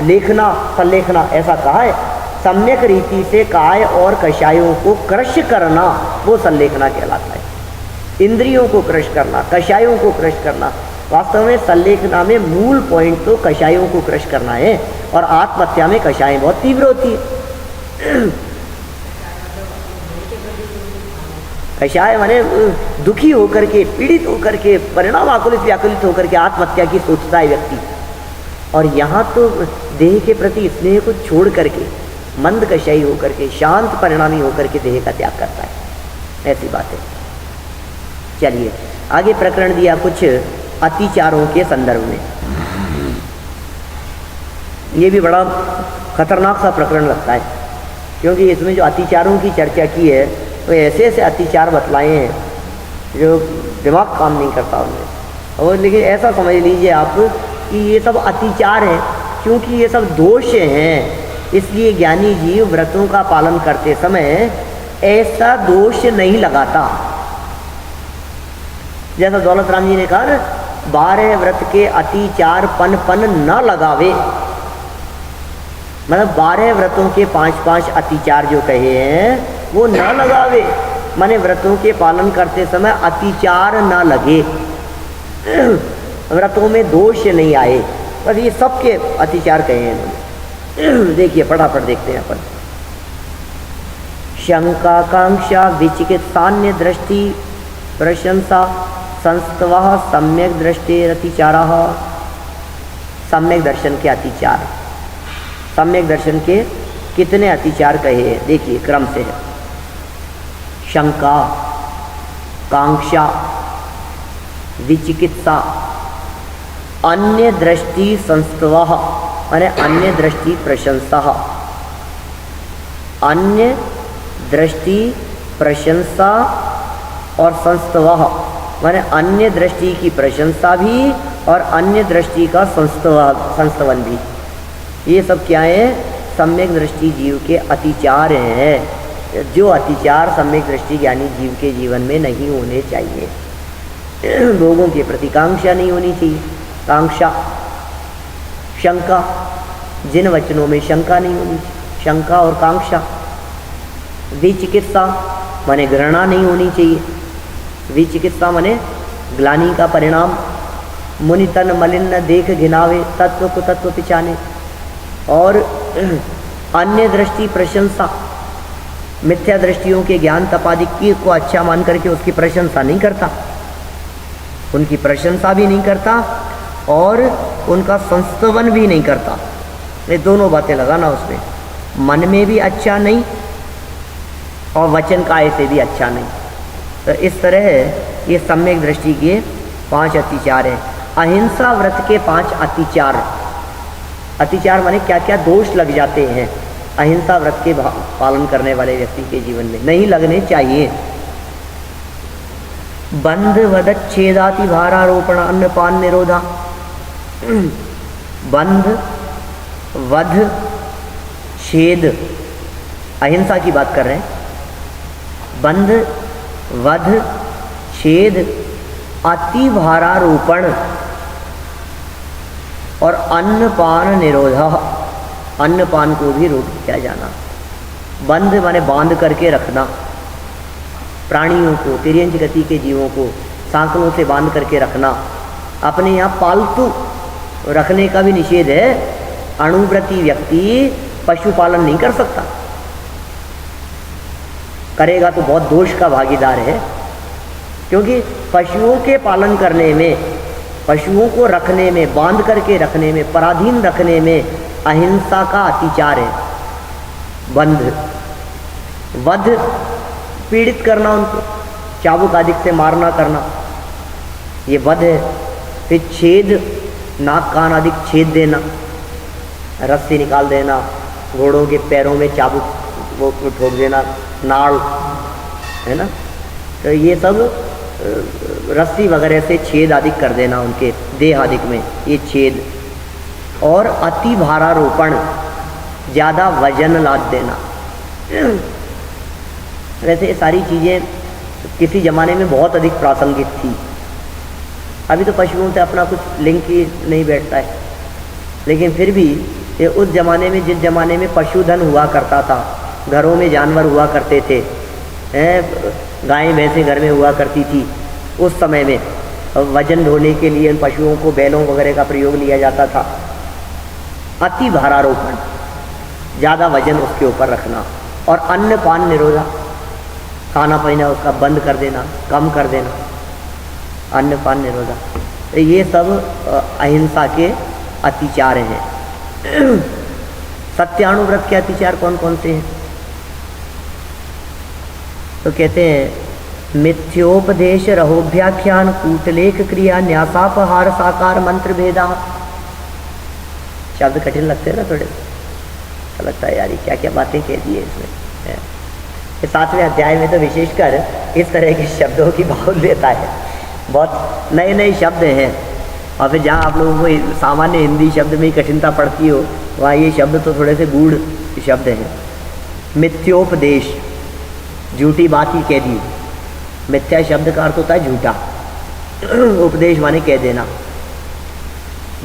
लेखना, सल्लेखना ऐसा कहा है। सम्यक रीति से काय और कषायों को क्रश करना वो सल्लेखना कहलाता है। इंद्रियों को क्रश करना, कषायों को क्रश करना। वास्तव में सल्लेखना में मूल पॉइंट तो कषायों को क्रश करना है, और आत्महत्या में कषायें बहुत तीव्र होती है। कषाय माने दुखी होकर के, पीड़ित होकर के, परिणाम आकुलित व्याकुलित होकर के आत्महत्या की सोचता है व्यक्ति। और यहाँ तो देह के प्रति स्नेह को छोड़ करके मंद कषाई होकर के, शांत परिणामी होकर के देह का त्याग करता है, ऐसी बात है। चलिए आगे प्रकरण दिया कुछ अतिचारों के संदर्भ में। ये भी बड़ा खतरनाक सा प्रकरण लगता है, क्योंकि इसमें जो अतिचारों की चर्चा की है तो ऐसे ऐसे अतिचार बतलाए हैं जो दिमाग काम नहीं करता उनमें। और लेकिन ऐसा समझ लीजिए आप कि ये सब अतिचार हैं, क्योंकि ये सब दोष हैं, इसलिए ज्ञानी जीव व्रतों का पालन करते समय ऐसा दोष नहीं लगाता। जैसा दौलत राम जी ने कहा ना, 12 व्रत के अतिचार पन पन न लगावे, मतलब 12 व्रतों के 5-5 अतिचार जो कहे हैं वो न लगावे, माने व्रतों के पालन करते समय अतिचार न लगे, व्रतों में दोष नहीं आए। बस ये सबके अतिचार कहे हैं इन्होंने। देखिए फटाफट देखते हैं अपन। शंका कांक्षा विचिकित्सान्य दृष्टि प्रशंसा संस्तवः सम्यक दृष्टिरतिचारः। सम्यक दर्शन के अतिचार, सम्यक दर्शन के कितने अतिचार कहे हैं, देखिए क्रम से है। शंका, कांक्षा, विचिकित्सा, अन्य दृष्टि संस्तवः माने अन्य दृष्टि प्रशंसा, अन्य दृष्टि प्रशंसा और संस्तवः माने अन्य दृष्टि की प्रशंसा भी और अन्य दृष्टि का संस्तवन भी। ये सब क्या है, सम्यक दृष्टि जीव के अतिचार हैं, जो अतिचार सम्यक दृष्टि ज्ञानी जीव के जीवन में नहीं होने चाहिए। लोगों के प्रति कांक्षा नहीं होनी चाहिए, कांक्षा। शंका, जिन वचनों में शंका नहीं होनी चाहिए, शंका और कांक्षा। विचिकित्सा माने घृणा नहीं होनी चाहिए, विचिकित्सा माने ग्लानि का परिणाम। मुनि तन मलिन न देख घिनावे, तत्व को तत्व पिछाने। और अन्य दृष्टि प्रशंसा, मिथ्या दृष्टियों के ज्ञान तपादि को अच्छा मान करके उसकी प्रशंसा नहीं करता, उनकी प्रशंसा भी नहीं करता और उनका संस्तवन भी नहीं करता। ये दोनों बातें लगाना उसमें, मन में भी अच्छा नहीं और वचन काय से भी अच्छा नहीं। तो इस तरह ये सम्यक दृष्टि के 5 अतिचार हैं। अहिंसा व्रत के 5 अतिचार। अतिचार माने क्या क्या दोष लग जाते हैं अहिंसा व्रत के पालन करने वाले व्यक्ति के जीवन में, नहीं लगने चाहिए। बंध वदच्छेदाति भारारोपण अन्नपान निरोधा। बंध वध छेद अहिंसा की बात कर रहे हैं। बंध वध छेद अति भारारोपण और अन्नपान निरोधा। अन्नपान को भी रोक दिया जाना। बंध माने बांध करके रखना, प्राणियों को, तिर्यंच गति के जीवों को सांकलों से बांध करके रखना। अपने यहाँ पालतू रखने का भी निषेध है। अणुव्रती व्यक्ति पशुपालन नहीं कर सकता, करेगा तो बहुत दोष का भागीदार है। क्योंकि पशुओं के पालन करने में, पशुओं को रखने में, बांध करके रखने में, पराधीन रखने में अहिंसा का अतिचार है। बंध वध पीड़ित करना, उनको चाबुक आदि से मारना करना, ये वध है। फिर छेद नाक कान आदि छेद देना, रस्सी निकाल देना, घोड़ों के पैरों में चाबुक वो ठोक देना, नाड़ है ना, तो ये सब रस्सी वगैरह से छेद आदि कर देना उनके देह आदि में, ये छेद। और अति भारारोपण, ज़्यादा वजन लाद देना। वैसे ये सारी चीज़ें किसी ज़माने में बहुत अधिक प्रासंगिक थी। अभी तो पशुओं से अपना कुछ लिंक ही नहीं बैठता है, लेकिन फिर भी ये उस ज़माने में, जिस ज़माने में पशुधन हुआ करता था, घरों में जानवर हुआ करते थे, गायें भैंसें घर में हुआ करती थी, उस समय में वजन ढोने के लिए उन पशुओं को बैलों वगैरह का प्रयोग लिया जाता था। अति भारारोपण, ज़्यादा वजन उसके ऊपर रखना। और अन्नपान निरोधा, खाना पीना उसका बंद कर देना, कम कर देना, अन्नपान निरोधा। तो ये सब अहिंसा के अतिचार हैं। सत्यानुव्रत के अतिचार कौन कौन से हैं? तो कहते हैं मिथ्योपदेश रहोभ्याख्यान कूटलेख क्रिया न्यासापहार साकार मंत्र भेदा। शब्द कठिन लगते हैं ना थोड़े, अच्छा लगता है यार, क्या क्या बातें कह दी है इसमें। इस 7वें अध्याय में तो विशेषकर इस तरह के शब्दों की बाहुल्यता है, बहुत नए नए शब्द हैं। और फिर जहाँ आप लोगों को सामान्य हिंदी शब्द में ही कठिनता पड़ती हो, वहाँ ये शब्द तो थोड़े से गूढ़ शब्द हैं। मिथ्योपदेश, झूठी बात ही कह दी। मिथ्या शब्द का अर्थ होता है झूठा, उपदेश माने कह देना,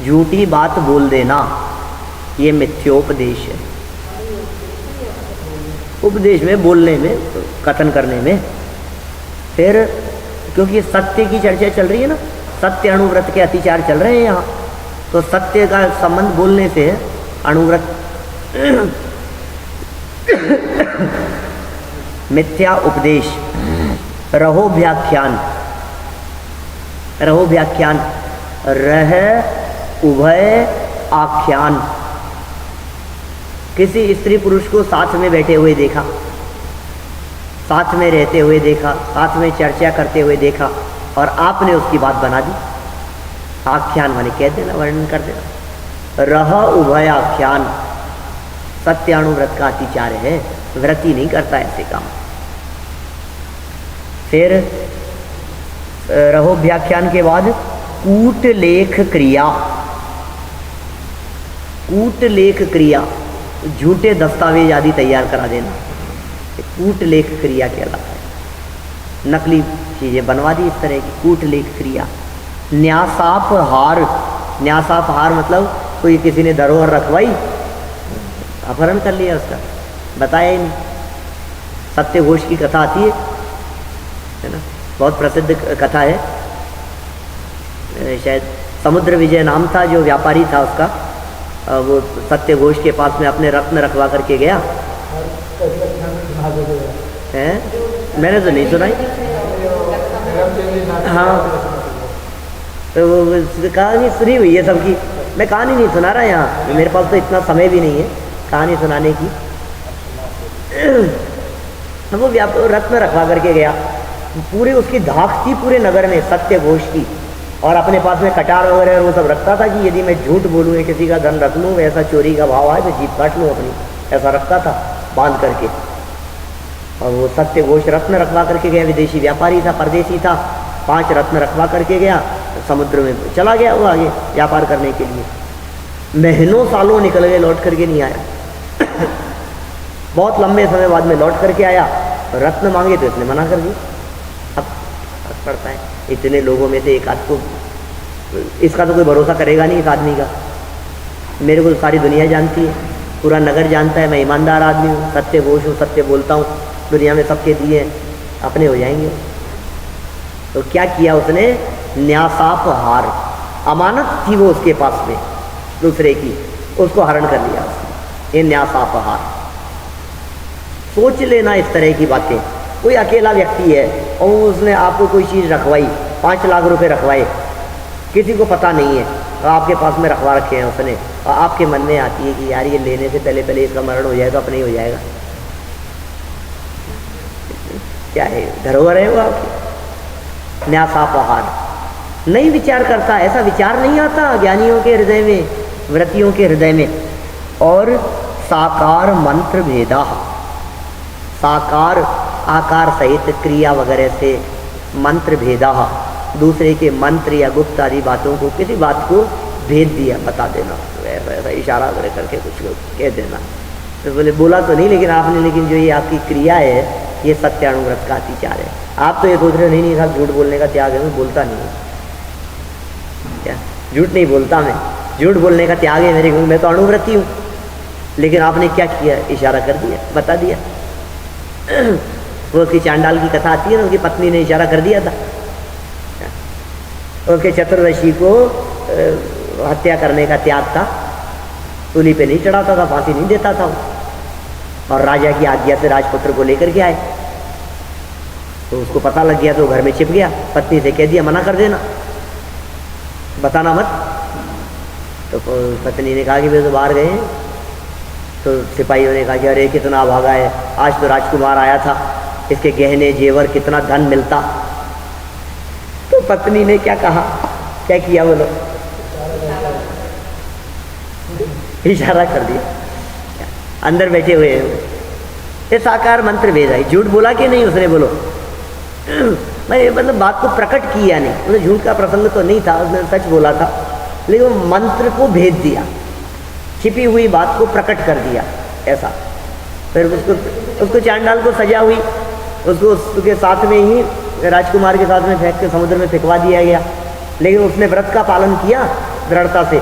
झूठी बात बोल देना, ये मिथ्योपदेश है। उपदेश में, बोलने में, कथन करने में। फिर क्योंकि सत्य की चर्चा चल रही है ना, सत्य अणुव्रत के अतिचार चल रहे हैं यहाँ, तो सत्य का संबंध बोलने से है अणुव्रत। मिथ्या उपदेश, रहोभ्याख्यान, रहोभ्याख्यान, रह उभय आख्यान। किसी स्त्री पुरुष को साथ में बैठे हुए देखा, साथ में रहते हुए देखा, साथ में चर्चा करते हुए देखा, और आपने उसकी बात बना दी। आख्यान माने कह देना, वर्णन कर देना। रह उभय आख्यान सत्यानुव्रत का अतिचार है, व्रती नहीं करता ऐसे काम। फिर रहोभ्याख्यान के बाद कूटलेख क्रिया। कूटलेख क्रिया, झूठे दस्तावेज आदि तैयार करा देना, कूटलेख क्रिया कहलाता है। नकली चीज़ें बनवा दी इस तरह की, कूटलेख क्रिया। न्यासापहार, न्यासापहार मतलब कोई किसी ने धरोहर रखवाई, अपहरण कर लिया उसका, बताया ही नहीं। सत्यघोष की कथा आती है ना, बहुत प्रसिद्ध कथा है। शायद समुद्र विजय नाम था जो व्यापारी था उसका, वो सत्यघोष के पास में अपने रत्न रखवा करके गया है। मैंने तो नहीं सुनाई। हाँ, तो वो कहानी सुनी हुई है सबकी, मैं कहानी नहीं सुना रहा यहाँ, मेरे पास तो इतना समय भी नहीं है कहानी सुनाने की। वो रत्न रखवा करके गया, पूरे उसकी धाक थी पूरे नगर में सत्य घोष की, और अपने पास में कटार वगैरह वो सब रखता था कि यदि मैं झूठ बोलूँ या किसी का धन रख लूँ, वैसा चोरी का भाव आए तो जीप काट लूँ अपनी, ऐसा रखता था बांध करके। और वो सत्य घोष रत्न रखवा करके गया, विदेशी व्यापारी था, परदेशी था, 5 रत्न रखवा करके गया, समुद्र में चला गया वो आगे व्यापार करने के लिए। महीनों सालों निकल गए, लौट करके नहीं आया। बहुत लंबे समय बाद में लौट करके आया, रत्न मांगे तो इसने मना कर दी। अब फर्क पड़ता है, इतने लोगों में से एक आध को, इसका तो कोई भरोसा करेगा नहीं इस आदमी का। मेरे को सारी दुनिया जानती है, पूरा नगर जानता है, मैं ईमानदार आदमी हूँ, सत्य घोष हूँ, सत्य बोलता हूँ, दुनिया में सबके दिए अपने हो जाएंगे। तो क्या किया उसने, न्यासाप हार, अमानत थी वो उसके पास में दूसरे की, उसको हरण कर लिया उसने। ये न्यासाप हार। सोच लेना इस तरह की बातें। कोई अकेला व्यक्ति है और उसने आपको कोई चीज़ रखवाई, 5 लाख रुपए रखवाए, किसी को पता नहीं है, और आपके पास में रखवा रखे हैं उसने, और आपके मन में आती है कि यार ये लेने से पहले पहले इसका मरण हो जाएगा, अपने ही हो जाएगा। क्या है, धरोहर है वो आपकी। न्यासापहार नहीं विचार करता, ऐसा विचार नहीं आता ज्ञानियों के हृदय में, व्रतियों के हृदय में। और साकार मंत्र भेदा, साकार आकार सहित क्रिया वगैरह से मंत्र भेदा, दूसरे के मंत्र या गुप्त आदि बातों को, किसी बात को भेद दिया, बता देना, ऐसा इशारा वगैरह करके कुछ कह देना। तो बोले बोला तो नहीं लेकिन आपने, लेकिन जो ये आपकी क्रिया है ये सत्यानुव्रत का अतिचार है। आप तो ये सोच रहे नहीं साहब झूठ बोलने का त्याग है, मैं बोलता नहीं हूँ, क्या झूठ नहीं बोलता मैं, झूठ बोलने का त्याग है मेरे, मैं तो अनुव्रती हूँ। लेकिन आपने क्या किया, इशारा कर दिया, बता दिया। वो उसकी चांडाल की कथा आती है ना, उसकी पत्नी ने इशारा कर दिया था, उसके चतुर्दशी को हत्या करने का त्याग था, सूली पे नहीं चढ़ाता था, फांसी नहीं देता था, और राजा की आज्ञा से राजपुत्र को लेकर के आए। तो उसको पता लग गया तो घर में छिप गया, पत्नी से कह दिया मना कर देना, बताना मत। तो पत्नी ने कहा कि वे तो बाहर गए हैं। तो सिपाहियों ने कहा कि अरे कितना भागा है, आज तो राजकुमार आया था, इसके गहने जेवर कितना धन मिलता। तो पत्नी ने क्या कहा, क्या किया, बोलो, इशारा कर दिया, अंदर बैठे हुए हैं। ये साकार मंत्र भेद है, झूठ बोला कि नहीं उसने, बोलो। मैं मतलब बात को प्रकट किया नहीं, उसने झूठ का प्रसंग तो नहीं था, उसने सच बोला था, लेकिन मंत्र को भेद दिया, छिपी हुई बात को प्रकट कर दिया, ऐसा। फिर उसको चांडाल को सजा हुई, उसको उसके साथ में ही राजकुमार के साथ में फेंक के समुद्र में फेंकवा दिया गया। लेकिन उसने व्रत का पालन किया दृढ़ता से,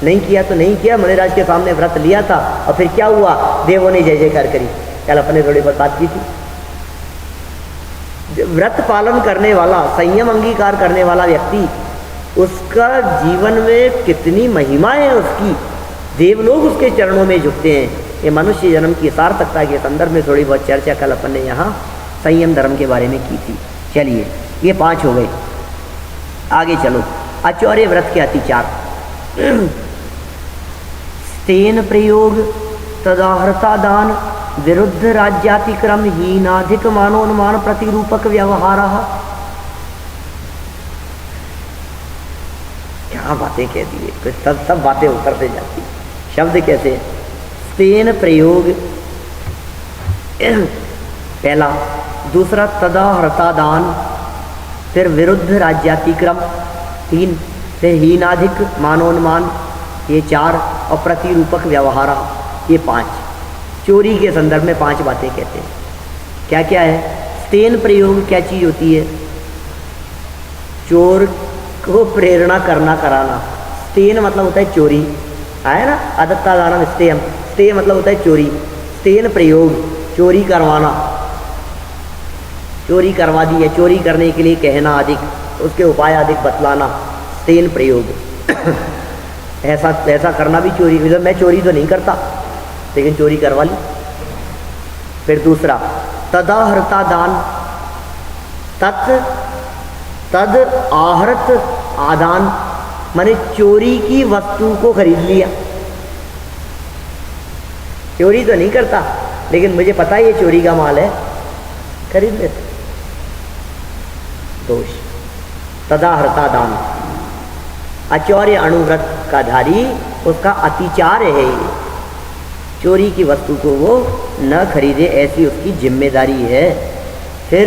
नहीं किया तो नहीं किया, मुनिराज के सामने व्रत लिया था, और फिर क्या हुआ, देवों ने जय जयकार करी। कल अपने थोड़ी बहुत बात की थी, व्रत पालन करने वाला, संयम अंगीकार करने वाला व्यक्ति, उसका जीवन में कितनी महिमा है उसकी, देवलोग उसके चरणों में झुकते हैं। ये मनुष्य जन्म की सार्थकता के संदर्भ में थोड़ी बहुत चर्चा कल अपन ने यहाँ संयम धर्म के बारे में की थी। चलिए ये 5 हो गए, आगे चलो। आचौर्य व्रत के अतिचार। स्तेन प्रयोग तदाहृता दान विरुद्ध राज्यातिक्रम हीनाधिक मानोन्मान प्रतिरूपक व्यवहार। क्या बातें कह दी है, सब बातें ऊपर से जाती। शब्द कैसे, स्तेन प्रयोग पहला, दूसरा तदाहृता दान, फिर विरुद्ध राज्यातिक्रम 3, फिर हीनाधिक मानोन्मान ये 4, और प्रतिरूपक व्यवहार ये 5। चोरी के संदर्भ में 5 बातें कहते हैं। क्या क्या है, स्तेन प्रयोग क्या चीज़ होती है, चोर को प्रेरणा करना, कराना। स्तेन मतलब होता है चोरी, आया ना, अदत्ता दानम स्तेयम, स्तेय मतलब होता है चोरी। स्तेन प्रयोग चोरी करवाना, चोरी करवा दी है, चोरी करने के लिए कहना अधिक, उसके उपाय अधिक बतलाना, स्तेन प्रयोग। ऐसा करना भी चोरी, मतलब मैं चोरी तो नहीं करता लेकिन चोरी करवा ली। फिर दूसरा, तदाहृता दान, तद आहृत आदान, माने चोरी की वस्तु को खरीद लिया। चोरी तो नहीं करता, लेकिन मुझे पता है ये चोरी का माल है, खरीद लेते। दोष तदा हृता दान, अचौर्य अणुव्रत का धारी, उसका अतिचार है ये, चोरी की वस्तु को वो न खरीदे, ऐसी उसकी जिम्मेदारी है। फिर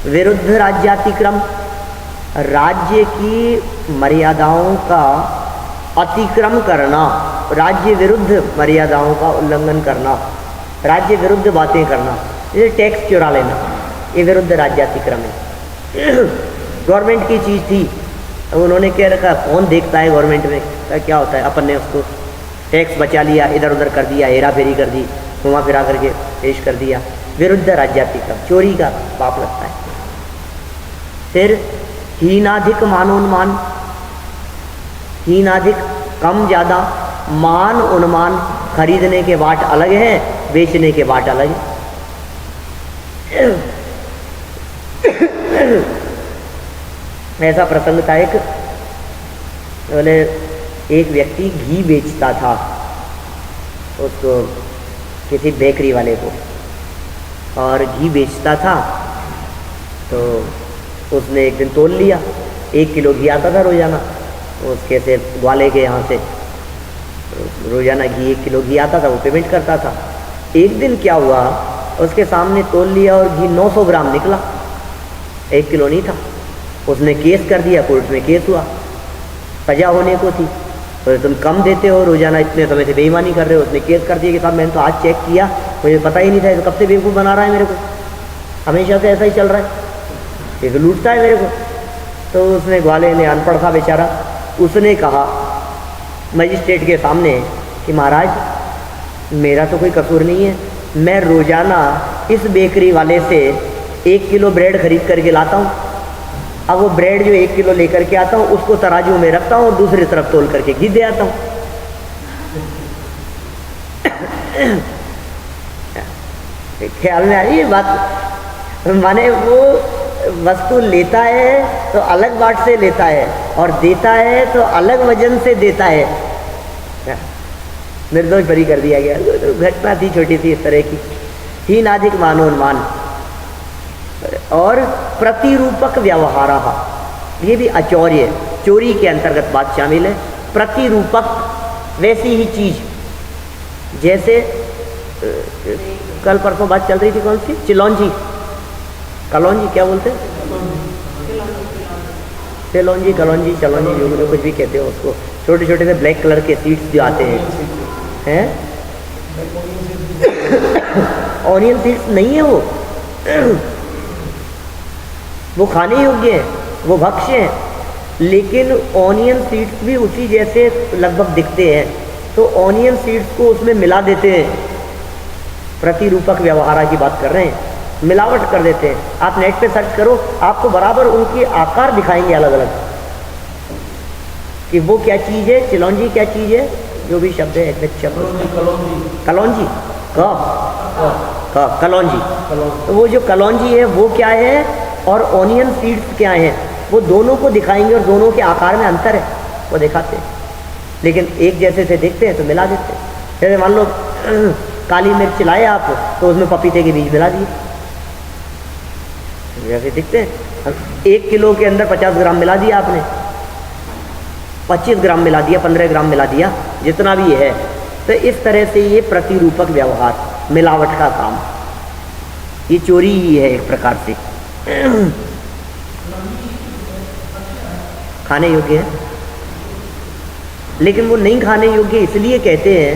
विरुद्ध राज्यातिक्रम, राज्य की मर्यादाओं का अतिक्रम करना, राज्य विरुद्ध मर्यादाओं का उल्लंघन करना, राज्य विरुद्ध बातें करना, जैसे टैक्स चुरा लेना, ये विरुद्ध राज्यातिक्रम है। गवर्नमेंट की चीज़ थी, अब उन्होंने क्या रखा, कौन देखता है गवर्नमेंट में, क्या होता है, अपन ने उसको टैक्स बचा लिया, इधर उधर कर दिया, हेरा फेरी कर दी, घुमा फिरा करके पेश कर दिया, विरुद्ध राज्यातिक्रम, चोरी का पाप लगता है। फिर हीनाधिक मानोन्मान, हीनाधिक कम ज़्यादा, मान उन्मान, खरीदने के बाट अलग है, बेचने के बाट अलग है। ऐसा प्रसंग था एक, बोले एक व्यक्ति घी बेचता था उसको, किसी बेकरी वाले को, और घी बेचता था तो उसने एक दिन तोल लिया, 1 किलो घी आता था रोज़ाना उसके से, ग्वाले के यहाँ से रोज़ाना घी 1 किलो घी आता था, वो पेमेंट करता था। एक दिन क्या हुआ, उसके सामने तोल लिया और घी 900 ग्राम निकला, 1 किलो नहीं था। उसने केस कर दिया, कोर्ट में केस हुआ, सजा होने को थी, तो तुम कम देते हो, रोज़ाना इतने समय से बेईमानी कर रहे हो। उसने केस कर दिया कि साहब मैंने तो आज चेक किया, मुझे पता ही नहीं था, तो कब से बेवकूफ़ बना रहा है मेरे को, हमेशा से ऐसा ही चल रहा है, ये तो लूटता है मेरे को। तो उसने, ग्वाले ने, अनपढ़ था बेचारा, उसने कहा मजिस्ट्रेट के सामने कि महाराज मेरा तो कोई कसूर नहीं है, मैं रोज़ाना इस बेकरी वाले से 1 किलो ब्रेड खरीद करके लाता हूँ, अब वो ब्रेड जो 1 किलो लेकर के आता हूँ उसको तराजू में रखता हूँ और दूसरी तरफ तोल करके घी दे आता हूँ। ख्याल में आ रही है बात, माने वो वस्तु लेता है तो अलग बाट से लेता है और देता है तो अलग वजन से देता है। निर्दोष बरी कर दिया गया, तो घटना थी छोटी सी इस तरह की। हीनाधिक मानोन्मान और प्रतिरूपक व्यवहार, ये भी अचौर्य, चोरी के अंतर्गत बात शामिल है। प्रतिरूपक, वैसी ही चीज, जैसे कल परसों बात चल रही थी, कौन सी, चिलौंजी, कलौंजी क्या बोलते हैं, चिलौंजी, कलौंजी, चलौंजी, जो कुछ भी कहते हो उसको, छोटे छोटे से ब्लैक कलर के सीड्स जो आते हैं, ऑनियन सीड्स नहीं है वो खाने योग्य है, वो भक्ष्य है, लेकिन ऑनियन सीड्स भी उसी जैसे लगभग दिखते हैं, तो ऑनियन सीड्स को उसमें मिला देते हैं। प्रतिरूपक व्यवहार की बात कर रहे हैं, मिलावट कर देते हैं। आप नेट पे सर्च करो, आपको बराबर उनके आकार दिखाएंगे अलग अलग, कि वो क्या चीज़ है, चिलौंजी क्या चीज़ है, जो भी शब्द है, एक शब्द, कलौंजी, कलौंजी, तो वो जो कलौंजी है वो क्या है और ऑनियन सीड्स क्या हैं, वो दोनों को दिखाएंगे और दोनों के आकार में अंतर है वो दिखाते हैं, लेकिन एक जैसे से देखते हैं तो मिला देते हैं। जैसे मान लो काली मिर्च लाए आप, तो उसमें पपीते के बीज मिला दिए, जैसे दिखते हैं। 1 किलो के अंदर 50 ग्राम मिला दिया आपने, 25 ग्राम मिला दिया, 15 ग्राम मिला दिया, जितना भी है। तो इस तरह से ये प्रतिरूपक व्यवहार, मिलावट का काम, ये चोरी ही है एक प्रकार से। खाने योग्य है, लेकिन वो नहीं खाने योग्य इसलिए कहते हैं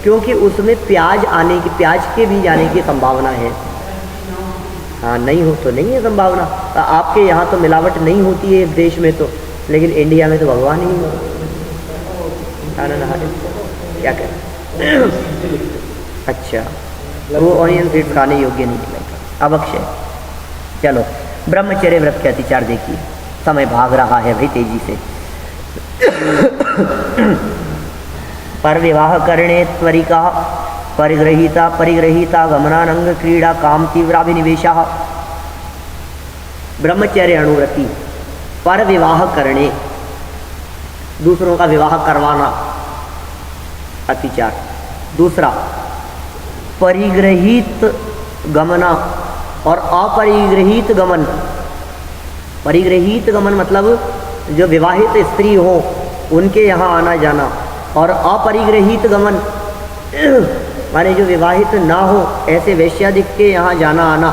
क्योंकि उसमें प्याज आने की, प्याज के बीज आने की संभावना है। हाँ, नहीं हो तो नहीं है संभावना। आपके यहाँ तो मिलावट नहीं होती है इस देश में तो, लेकिन इंडिया में तो भगवान ही हो, खाना नहा क्या करें। अच्छा, वो ऑनियन सीड्स खाने योग्य नहीं लगता, अवक्षय। चलो, ब्रह्मचर्य व्रत के अतिचार देखिए, समय भाग रहा है भाई तेजी से। पर विवाह करणे त्वरिका परिग्रहीता गमनानंग क्रीड़ा काम तीव्राभिनिवेशः। ब्रह्मचर्य अनुव्रति, पर विवाह करणे, दूसरों का विवाह करवाना अतिचार। दूसरा परिग्रहित गमना और अपरिग्रहित गमन। परिग्रहित गमन मतलब जो विवाहित स्त्री हो उनके यहाँ आना जाना, और अपरिग्रहित गमन माने जो विवाहित ना हो ऐसे वेश्यादिक के यहाँ जाना आना,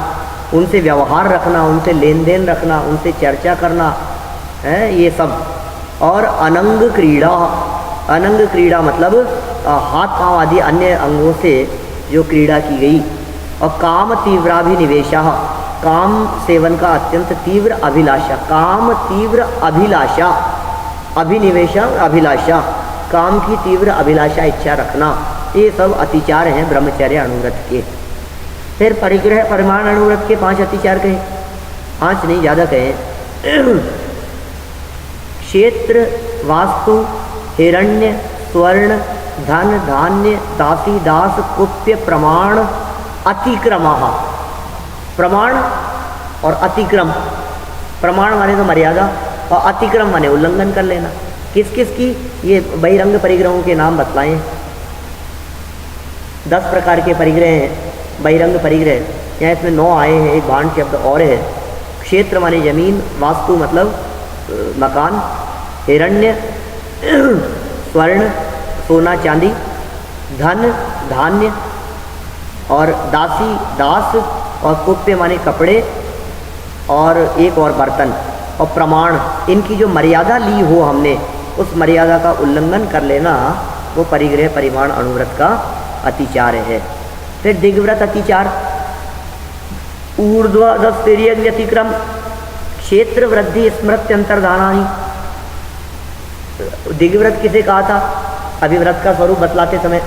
उनसे व्यवहार रखना, उनसे लेन देन रखना, उनसे चर्चा करना है, ये सब। और अनंग क्रीड़ा। अनंग क्रीड़ा मतलब हाथ पांव आदि अन्य अंगों से जो क्रीड़ा की गई। और काम तीव्राभिनिवेशा, काम सेवन का अत्यंत तीव्र अभिलाषा। काम तीव्र अभिलाषा, अभिनिवेशा अभिलाषा, काम की तीव्र अभिलाषा इच्छा रखना, ये सब अतिचार हैं ब्रह्मचर्य अनुव्रत के। फिर परिग्रह परिमाण अनुव्रत के 5 अतिचार कहे, 5 नहीं ज़्यादा कहे। क्षेत्र, वास्तु, हिरण्य, स्वर्ण, धन, धान्य, दासी, दास, कुप्य, प्रमाण, अतिक्रमः। प्रमाण और अतिक्रम। प्रमाण माने तो मर्यादा, और अतिक्रम माने उल्लंघन कर लेना। किस किस की? ये बहिरंग परिग्रहों के नाम बतलाएं। 10 प्रकार के परिग्रह हैं बहिरंग परिग्रह, यहाँ इसमें 9 आए हैं, एक भांड शब्द और है। क्षेत्र माने जमीन, वास्तु मतलब मकान, हिरण्य स्वर्ण सोना चांदी, धन धान्य, और दासी दास, और कुप्य माने कपड़े, और एक और बर्तन। और प्रमाण, इनकी जो मर्यादा ली हो हमने, उस मर्यादा का उल्लंघन कर लेना, वो परिग्रह परिमाण अनुव्रत का अतिचार है। फिर दिग्व्रत अतिचार, ऊर्ध्वधः तिर्यक अतिक्रम, क्षेत्र वृद्धि स्मृत्य अंतर्धानानि। दिग्व्रत किसे कहा था? अभिव्रत का स्वरूप बतलाते समय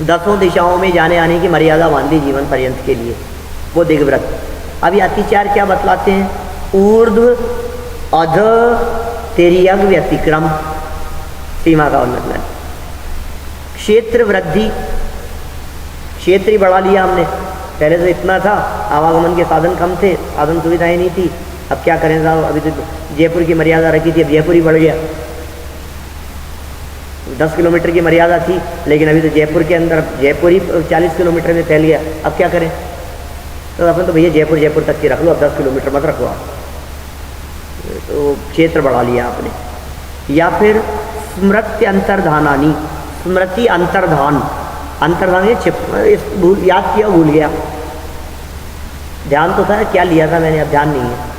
10 दिशाओं में जाने आने की मर्यादा बांधी जीवन पर्यंत के लिए, वो दिग्व्रत। अभी अतिचार क्या बतलाते हैं? ऊर्ध्व अध तिर्यक व्यतिक्रम, सीमा का उल्लंघन। क्षेत्र वृद्धि, क्षेत्र ही बढ़ा लिया हमने। पहले तो इतना था, आवागमन के साधन कम थे, साधन सुविधाएं नहीं थी। अब क्या करें साहब, अभी तो जयपुर की मर्यादा रखी थी, अब जयपुर ही बढ़ गया। 10 किलोमीटर की मर्यादा थी, लेकिन अभी तो जयपुर के अंदर जयपुर ही 40 किलोमीटर में फैल गया। अब क्या करें? तो अपन तो भैया जयपुर जयपुर तक की रख लो, अब 10 किलोमीटर मत रखो आप। तो क्षेत्र बढ़ा लिया आपने। या फिर स्मृति अंतर्धानानी, स्मृति अंतर्धान, अंतर्धान ये भूल, याद किया भूल गया। ध्यान तो था, क्या लिया था मैंने, अब ध्यान नहीं है।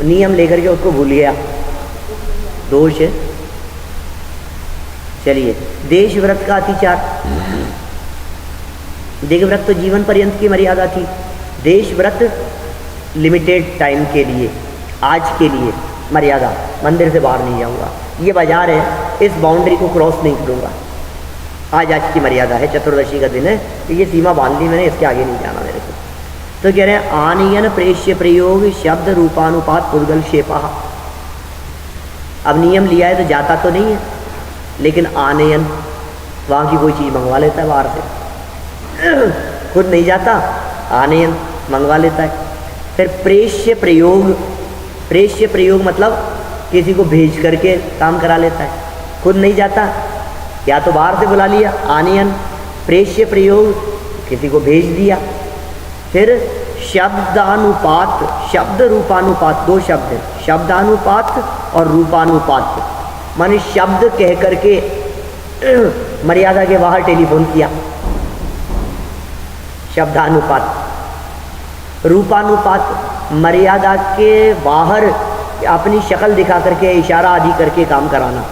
नियम लेकर के उसको भूल गया, दोष है। चलिए, देशव्रत का अतिचार। दिग्व्रत तो जीवन पर्यंत की मर्यादा थी, देशव्रत लिमिटेड टाइम के लिए, आज के लिए मर्यादा, मंदिर से बाहर नहीं जाऊंगा, ये बाजार है, इस बाउंड्री को क्रॉस नहीं करूंगा, आज की मर्यादा है, चतुर्दशी का दिन है, ये सीमा बांध ली मैंने, इसके आगे नहीं जाना मेरे को। तो कह रहे हैं आनयन प्रेष्य प्रयोग शब्द रूपानुपात पुद्गल शेपा। अब नियम लिया है तो जाता तो नहीं है, लेकिन आनयन, वहाँ की कोई चीज़ मंगवा लेता है बाहर से, खुद नहीं जाता, आनयन मंगवा लेता है। फिर प्रेष्य प्रयोग, प्रेष्य प्रयोग मतलब किसी को भेज करके काम करा लेता है, खुद नहीं जाता, या तो बाहर से बुला लिया, आनयन। प्रेष्य प्रयोग, किसी को भेज दिया। फिर शब्दानुपात, शब्द रूपानुपात, 2 शब्द है, शब्दानुपात और रूपानुपात। माने शब्द कह करके मर्यादा के बाहर टेलीफोन किया, शब्दानुपात। रूपानुपात, मर्यादा के बाहर अपनी शक्ल दिखा करके, इशारा आदि करके काम कराना,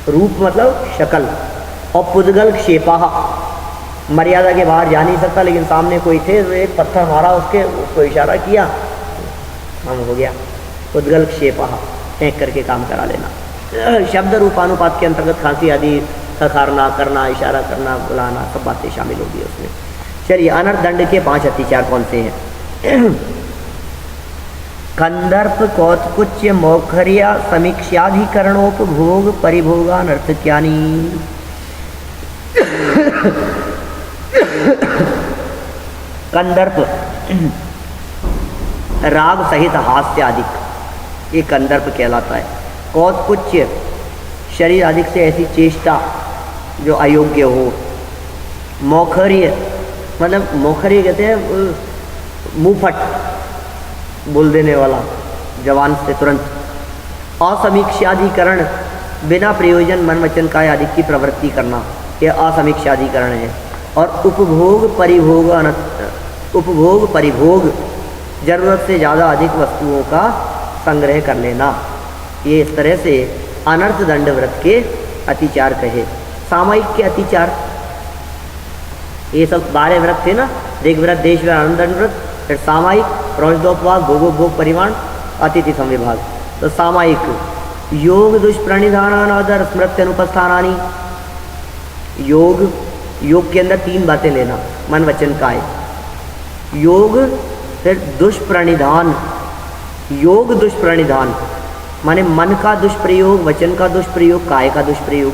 रूप मतलब शक्ल। और पुद्गल क्षेपा, मर्यादा के बाहर जा नहीं सकता, लेकिन सामने कोई थे तो एक पत्थर मारा उसके, उसको इशारा किया, काम हो गया। पुद्गल क्षेपा, फेंक करके काम करा लेना। शब्द रूपानुपात के अंतर्गत खांसी आदि खखारना, करना, इशारा करना, बुलाना, सब बातें शामिल होगी उसमें। चलिए, अनर्थ दंड के 5 अतिचार कौन से हैं? कंदर्प कौतकुच्य मौखर्या समीक्षाधिकरणोपभोग परिभोगानर्थक्यानि। कंदर्प, राग सहित हास्य आदि, ये कंदर्प कहलाता है। कौत्कुच्य, शरीर आदि से ऐसी चेष्टा जो अयोग्य हो। मौखर्य, मतलब मौखर्य कहते हैं मुंहफट बोल देने वाला, जवान से तुरंत। असमीक्षाधिकरण, बिना प्रयोजन मन वचन काय आदि की प्रवृत्ति करना, यह असमीक्षाधिकरण है। और उपभोग परिभोग, जरूरत से ज़्यादा अधिक वस्तुओं का संग्रह कर लेना, ये इस तरह से अनर्थ दंड व्रत के अतिचार कहे। सामयिक के अतिचार, ये सब 12 व्रत थे ना, देख व्रत, देश व्रत, आनंद दंड व्रत, फिर सामयिक, रोजदोपवास, भोगोपभोग परिमाण, अतिथि संविभाग। तो सामयिक, योग दुष्प्रणिधानादर स्मृत्य अनुपस्थानानि, योग के अंदर 3 बातें लेना, मन वचन काय। योग, फिर दुष्प्रणिधान, योग दुष्प्रणिधान माने मन का दुष्प्रयोग, वचन का दुष्प्रयोग, काय का दुष्प्रयोग,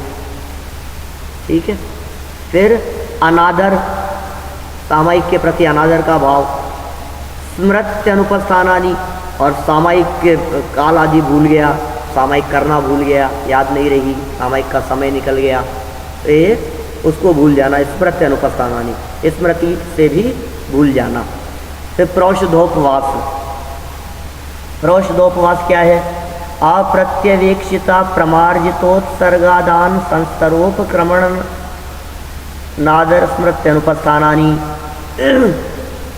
ठीक है। फिर अनादर, सामायिक के प्रति अनादर का भाव। स्मृत्य अनुपस्थानादि, और सामायिक के काल आदि भूल गया, सामायिक करना भूल गया, याद नहीं रही, सामायिक का समय निकल गया, तो ये उसको भूल जाना, स्मृत्य अनुपस्थानादि, स्मृति से भी भूल जाना। फिर प्रोषधोपवास, प्रोषधोपवास क्या है? अप्रत्यवेक्षिता प्रमार्जितोत्सर्गादान संस्तरोपक्रमण नादर स्मृत्य अनुपस्थानानि।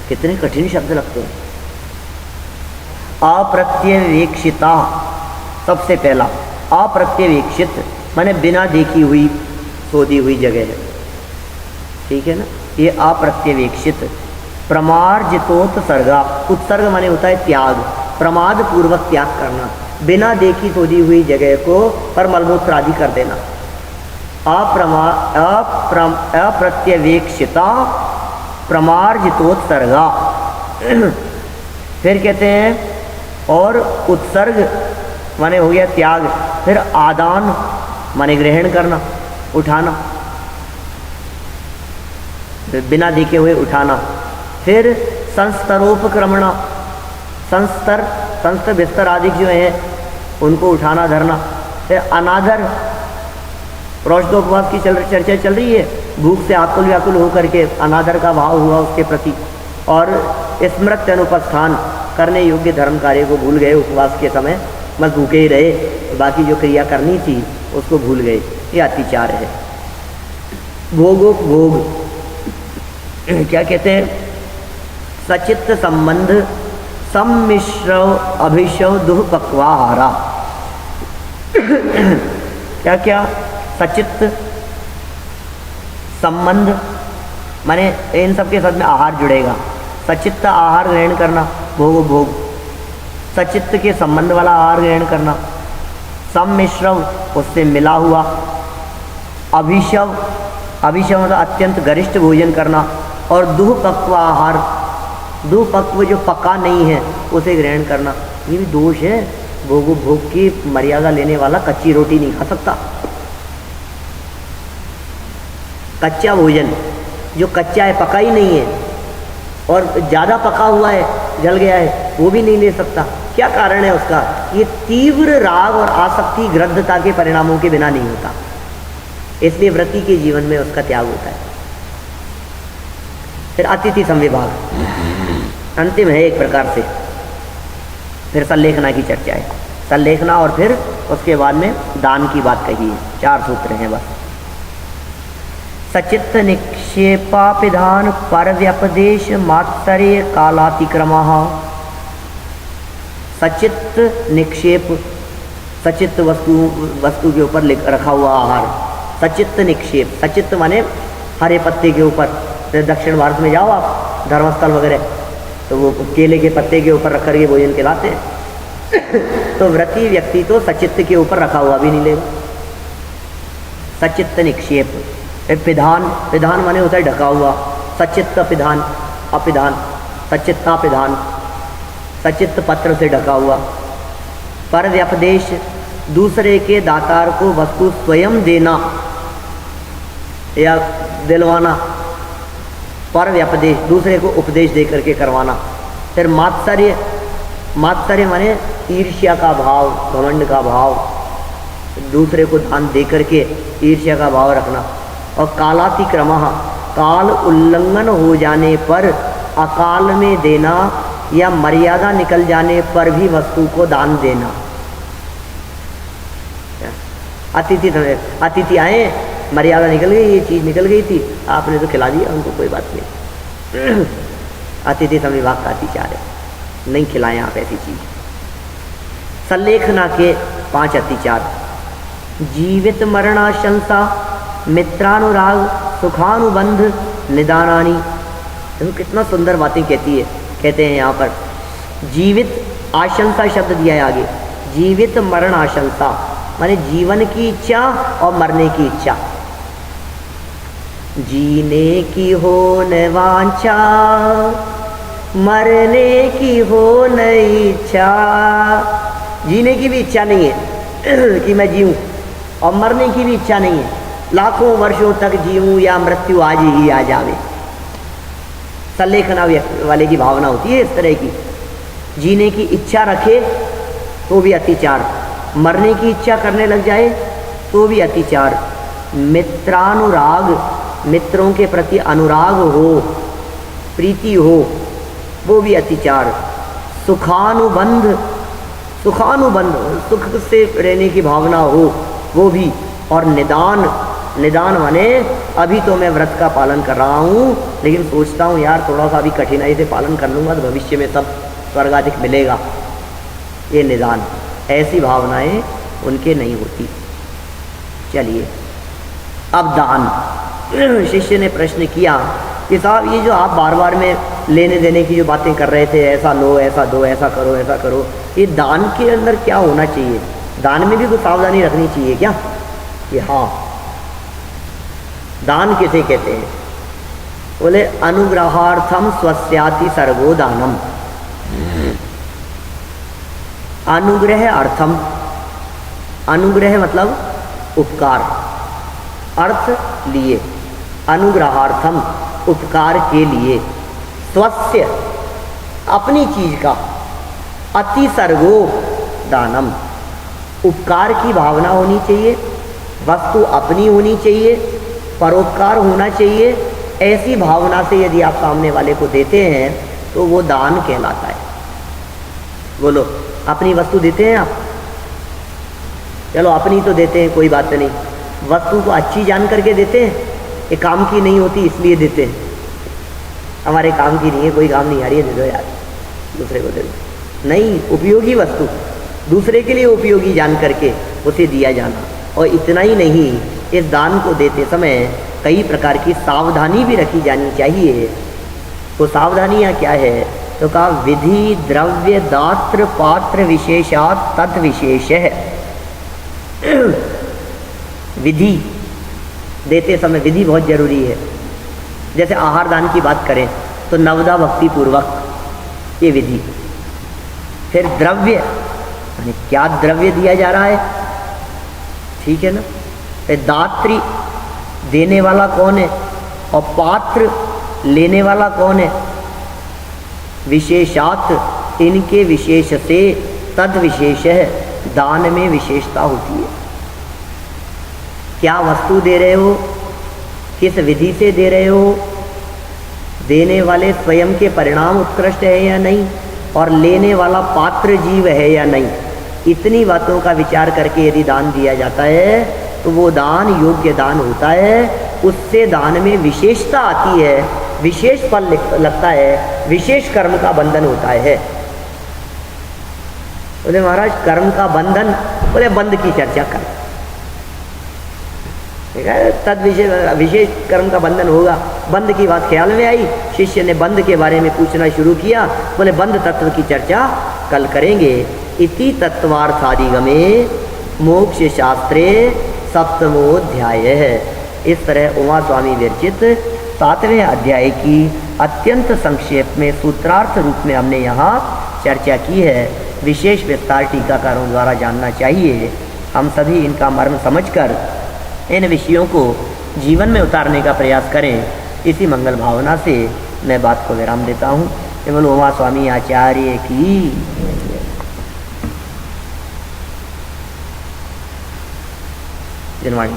कितने कठिन शब्द लगते हैं। अप्रत्यवेक्षिता, सबसे पहला अप्रत्यवेक्षित माने बिना देखी हुई सोधी हुई जगह है, ठीक है ना, ये अप्रत्यवेक्षित। प्रमार्जितोत्सर्गा, उत्सर्ग माने होता है त्याग, प्रमाद पूर्वक त्याग करना, बिना देखी सोधी हुई जगह को पर मलमूत्र आदि कर देना। अप्रत्यवेक्षिता प्रमार्जितोत्सर्गा। फिर कहते हैं और उत्सर्ग माने हो गया त्याग, फिर आदान माने ग्रहण करना, उठाना, बिना देखे हुए उठाना। फिर संस्तरोपक्रमणा, संस्तर बिस्तर आदि जो हैं उनको उठाना धरना। फिर अनादर, प्रोषधोपवास की चर्चा चल रही है, भूख से आकुल व्याकुल होकर के अनादर का भाव हुआ उसके प्रति। और स्मृत्य अनुपस्थान, करने योग्य धर्म कार्य को भूल गए उपवास के समय, बस भूखे ही रहे, बाकी जो क्रिया करनी थी उसको भूल गए, ये अतिचार है। भोगोपभोग क्या कहते हैं? सचित्त संबंध, सम्मिश्रव अभिशव दुःपक्वाहारा। क्या क्या? सचित्त संबंध माने इन सब के साथ में आहार जुड़ेगा। सचित्त आहार ग्रहण करना, भोग भोग, सचित्त के संबंध वाला आहार ग्रहण करना। सम्मिश्रव, उससे मिला हुआ। अभिशव, अभिशव मतलब अत्यंत गरिष्ठ भोजन करना। और दुःपक्व आहार, दुःपक्व जो पका नहीं है उसे ग्रहण करना, ये भी दोष है। भोग भोग की मर्यादा लेने वाला कच्ची रोटी नहीं खा सकता। कच्चा भोजन जो कच्चा है, पका ही नहीं है, और ज़्यादा पका हुआ है, जल गया है, वो भी नहीं ले सकता। क्या कारण है उसका? ये तीव्र राग और आसक्ति ग्रद्धता के परिणामों के बिना नहीं होता, इसलिए व्रती के जीवन में उसका त्याग होता है। फिर अतिथि संविभाग अंतिम है एक प्रकार से। फिर संलेखना की चर्चा है, संलेखना, और फिर उसके बाद में दान की बात कही है। 4 सूत्र हैं बस। सचित्त निक्षेपापिधान पर व्यपदेश मात्सर्य कालातिक्रमः। सचित्त निक्षेप, सचित्त वस्तु के ऊपर रखा हुआ आहार। सचित्त निक्षेप, सचित्त माने हरे पत्ते के ऊपर। दक्षिण भारत में जाओ आप, धर्मस्थल वगैरह, तो वो केले के पत्ते के ऊपर रख करके भोजन खिलाते हैं। तो व्रती व्यक्ति तो सचित्त के ऊपर रखा हुआ भी नहीं लेगा। सचित्त निक्षेप। पिधान, पिधान माने होता है ढका हुआ। सचित्त पिधान, अपिधान, सचित्तापिधान, सचित्त पत्र से ढका हुआ। पर व्यपदेश, दूसरे के दातार को वस्तु स्वयं देना या दिलवाना। पर व्यपदेश, दूसरे को उपदेश दे करके करवाना। फिर मात्सर्य, मात्सर्य माने ईर्ष्या का भाव, घमंड का भाव, दूसरे को दान दे करके ईर्ष्या का भाव रखना। और कालातिक्रमः, काल उल्लंघन हो जाने पर अकाल में देना या मर्यादा निकल जाने पर भी वस्तु को दान देना। अतिथि आए, मर्यादा निकल गई, ये चीज़ निकल गई थी, आपने तो खिला दिया उनको, कोई बात नहीं। अतिथि संविभाग का अतिचार है, नहीं खिलाएं आप ऐसी चीज़। सल्लेखना के 5 अतिचार: जीवित मरणाशंसा, मित्रानुराग, सुखानुबंध, निदानानि। देखो कितना सुंदर बातें कहती है, कहते हैं यहाँ पर जीवित आशंसा शब्द दिया है आगे। जीवित मरण आशंसा माने जीवन की इच्छा और मरने की इच्छा। जीने की हो न वांछा, मरने की हो न इच्छा। जीने की भी इच्छा नहीं है कि मैं जीऊँ, और मरने की भी इच्छा नहीं है, लाखों वर्षों तक जीऊँ या मृत्यु आज ही आ जावे। सल्लेखना वाले की भावना होती है इस तरह की। जीने की इच्छा रखे तो भी अतिचार, मरने की इच्छा करने लग जाए तो भी अतिचार। मित्रानुराग, मित्रों के प्रति अनुराग हो, प्रीति हो, वो भी अतिचार। सुखानुबंध, सुखानुबंध सुख से रहने की भावना हो, वो भी। और निदान, निदान माने अभी तो मैं व्रत का पालन कर रहा हूँ, लेकिन सोचता हूँ यार थोड़ा सा अभी कठिनाई से पालन कर लूँगा तो भविष्य में सब स्वर्गाधिक मिलेगा, ये निदान। ऐसी भावनाएं उनके नहीं होती। चलिए अब दान। शिष्य ने प्रश्न किया कि साहब ये जो आप बार बार में लेने देने की जो बातें कर रहे थे, ऐसा लो, ऐसा दो, ऐसा करो, ऐसा करो, ये दान के अंदर क्या होना चाहिए? दान में भी कुछ सावधानी रखनी चाहिए क्या? कि हाँ, दान किसे कहते हैं? बोले अनुग्रहार्थम स्वस्याति सर्वो दानम। अनुग्रह अर्थम, अनुग्रह मतलब उपकार, अर्थ लिए, अनुग्रहार्थम उपकार के लिए, स्वस्य अपनी चीज का, अति सर्गो दानम उपकार की भावना होनी चाहिए, वस्तु अपनी होनी चाहिए, परोपकार होना चाहिए। ऐसी भावना से यदि आप सामने वाले को देते हैं तो वो दान कहलाता है। बोलो, अपनी वस्तु देते हैं आप? चलो अपनी तो देते हैं, कोई बात नहीं, वस्तु को अच्छी जान करके देते हैं, ये काम की नहीं होती इसलिए देते हैं, हमारे काम की नहीं है, कोई काम नहीं आ रही है, दे दो यार, दूसरे को दे दो। नहीं, उपयोगी वस्तु दूसरे के लिए उपयोगी जान करके उसे दिया जाना। और इतना ही नहीं, इस दान को देते समय कई प्रकार की सावधानी भी रखी जानी चाहिए। वो सावधानियाँ क्या है? तो कहा विधि द्रव्य दात्र पात्र विशेषात तद विशेष है। विधि देते समय विधि बहुत जरूरी है। जैसे आहार दान की बात करें तो नवदा भक्ति पूर्वक, ये विधि। फिर द्रव्य यानी क्या द्रव्य दिया जा रहा है, ठीक है ना? फिर दात्री देने वाला कौन है, और पात्र लेने वाला कौन है। विशेषात इनके विशेष से तद विशेष है, दान में विशेषता होती है। क्या वस्तु दे रहे हो, किस विधि से दे रहे हो, देने वाले स्वयं के परिणाम उत्कृष्ट है या नहीं, और लेने वाला पात्र जीव है या नहीं, इतनी बातों का विचार करके यदि दान दिया जाता है तो वो दान योग्य दान होता है। उससे दान में विशेषता आती है, विशेष फल लगता है, विशेष कर्म का बंधन होता है। बोले महाराज कर्म का बंधन, बोले बंध की चर्चा कर, ठीक है, तद विशेष कर्म का बंधन होगा। बंध की बात ख्याल में आई, शिष्य ने बंध के बारे में पूछना शुरू किया। बोले बंध तत्व की चर्चा कल करेंगे। इति तत्वार्थादिगमे मोक्ष शास्त्रे सप्तमोध्याय है। इस तरह उमा स्वामी विरचित 7वें अध्याय की अत्यंत संक्षेप में सूत्रार्थ रूप में हमने यहाँ चर्चा की है। विशेष विस्तार टीकाकारों द्वारा जानना चाहिए। हम सभी इनका मर्म समझकर इन विषयों को जीवन में उतारने का प्रयास करें। इसी मंगल भावना से मैं बात को विराम देता हूँ। केवल उमा स्वामी आचार्य की। जनवाणी।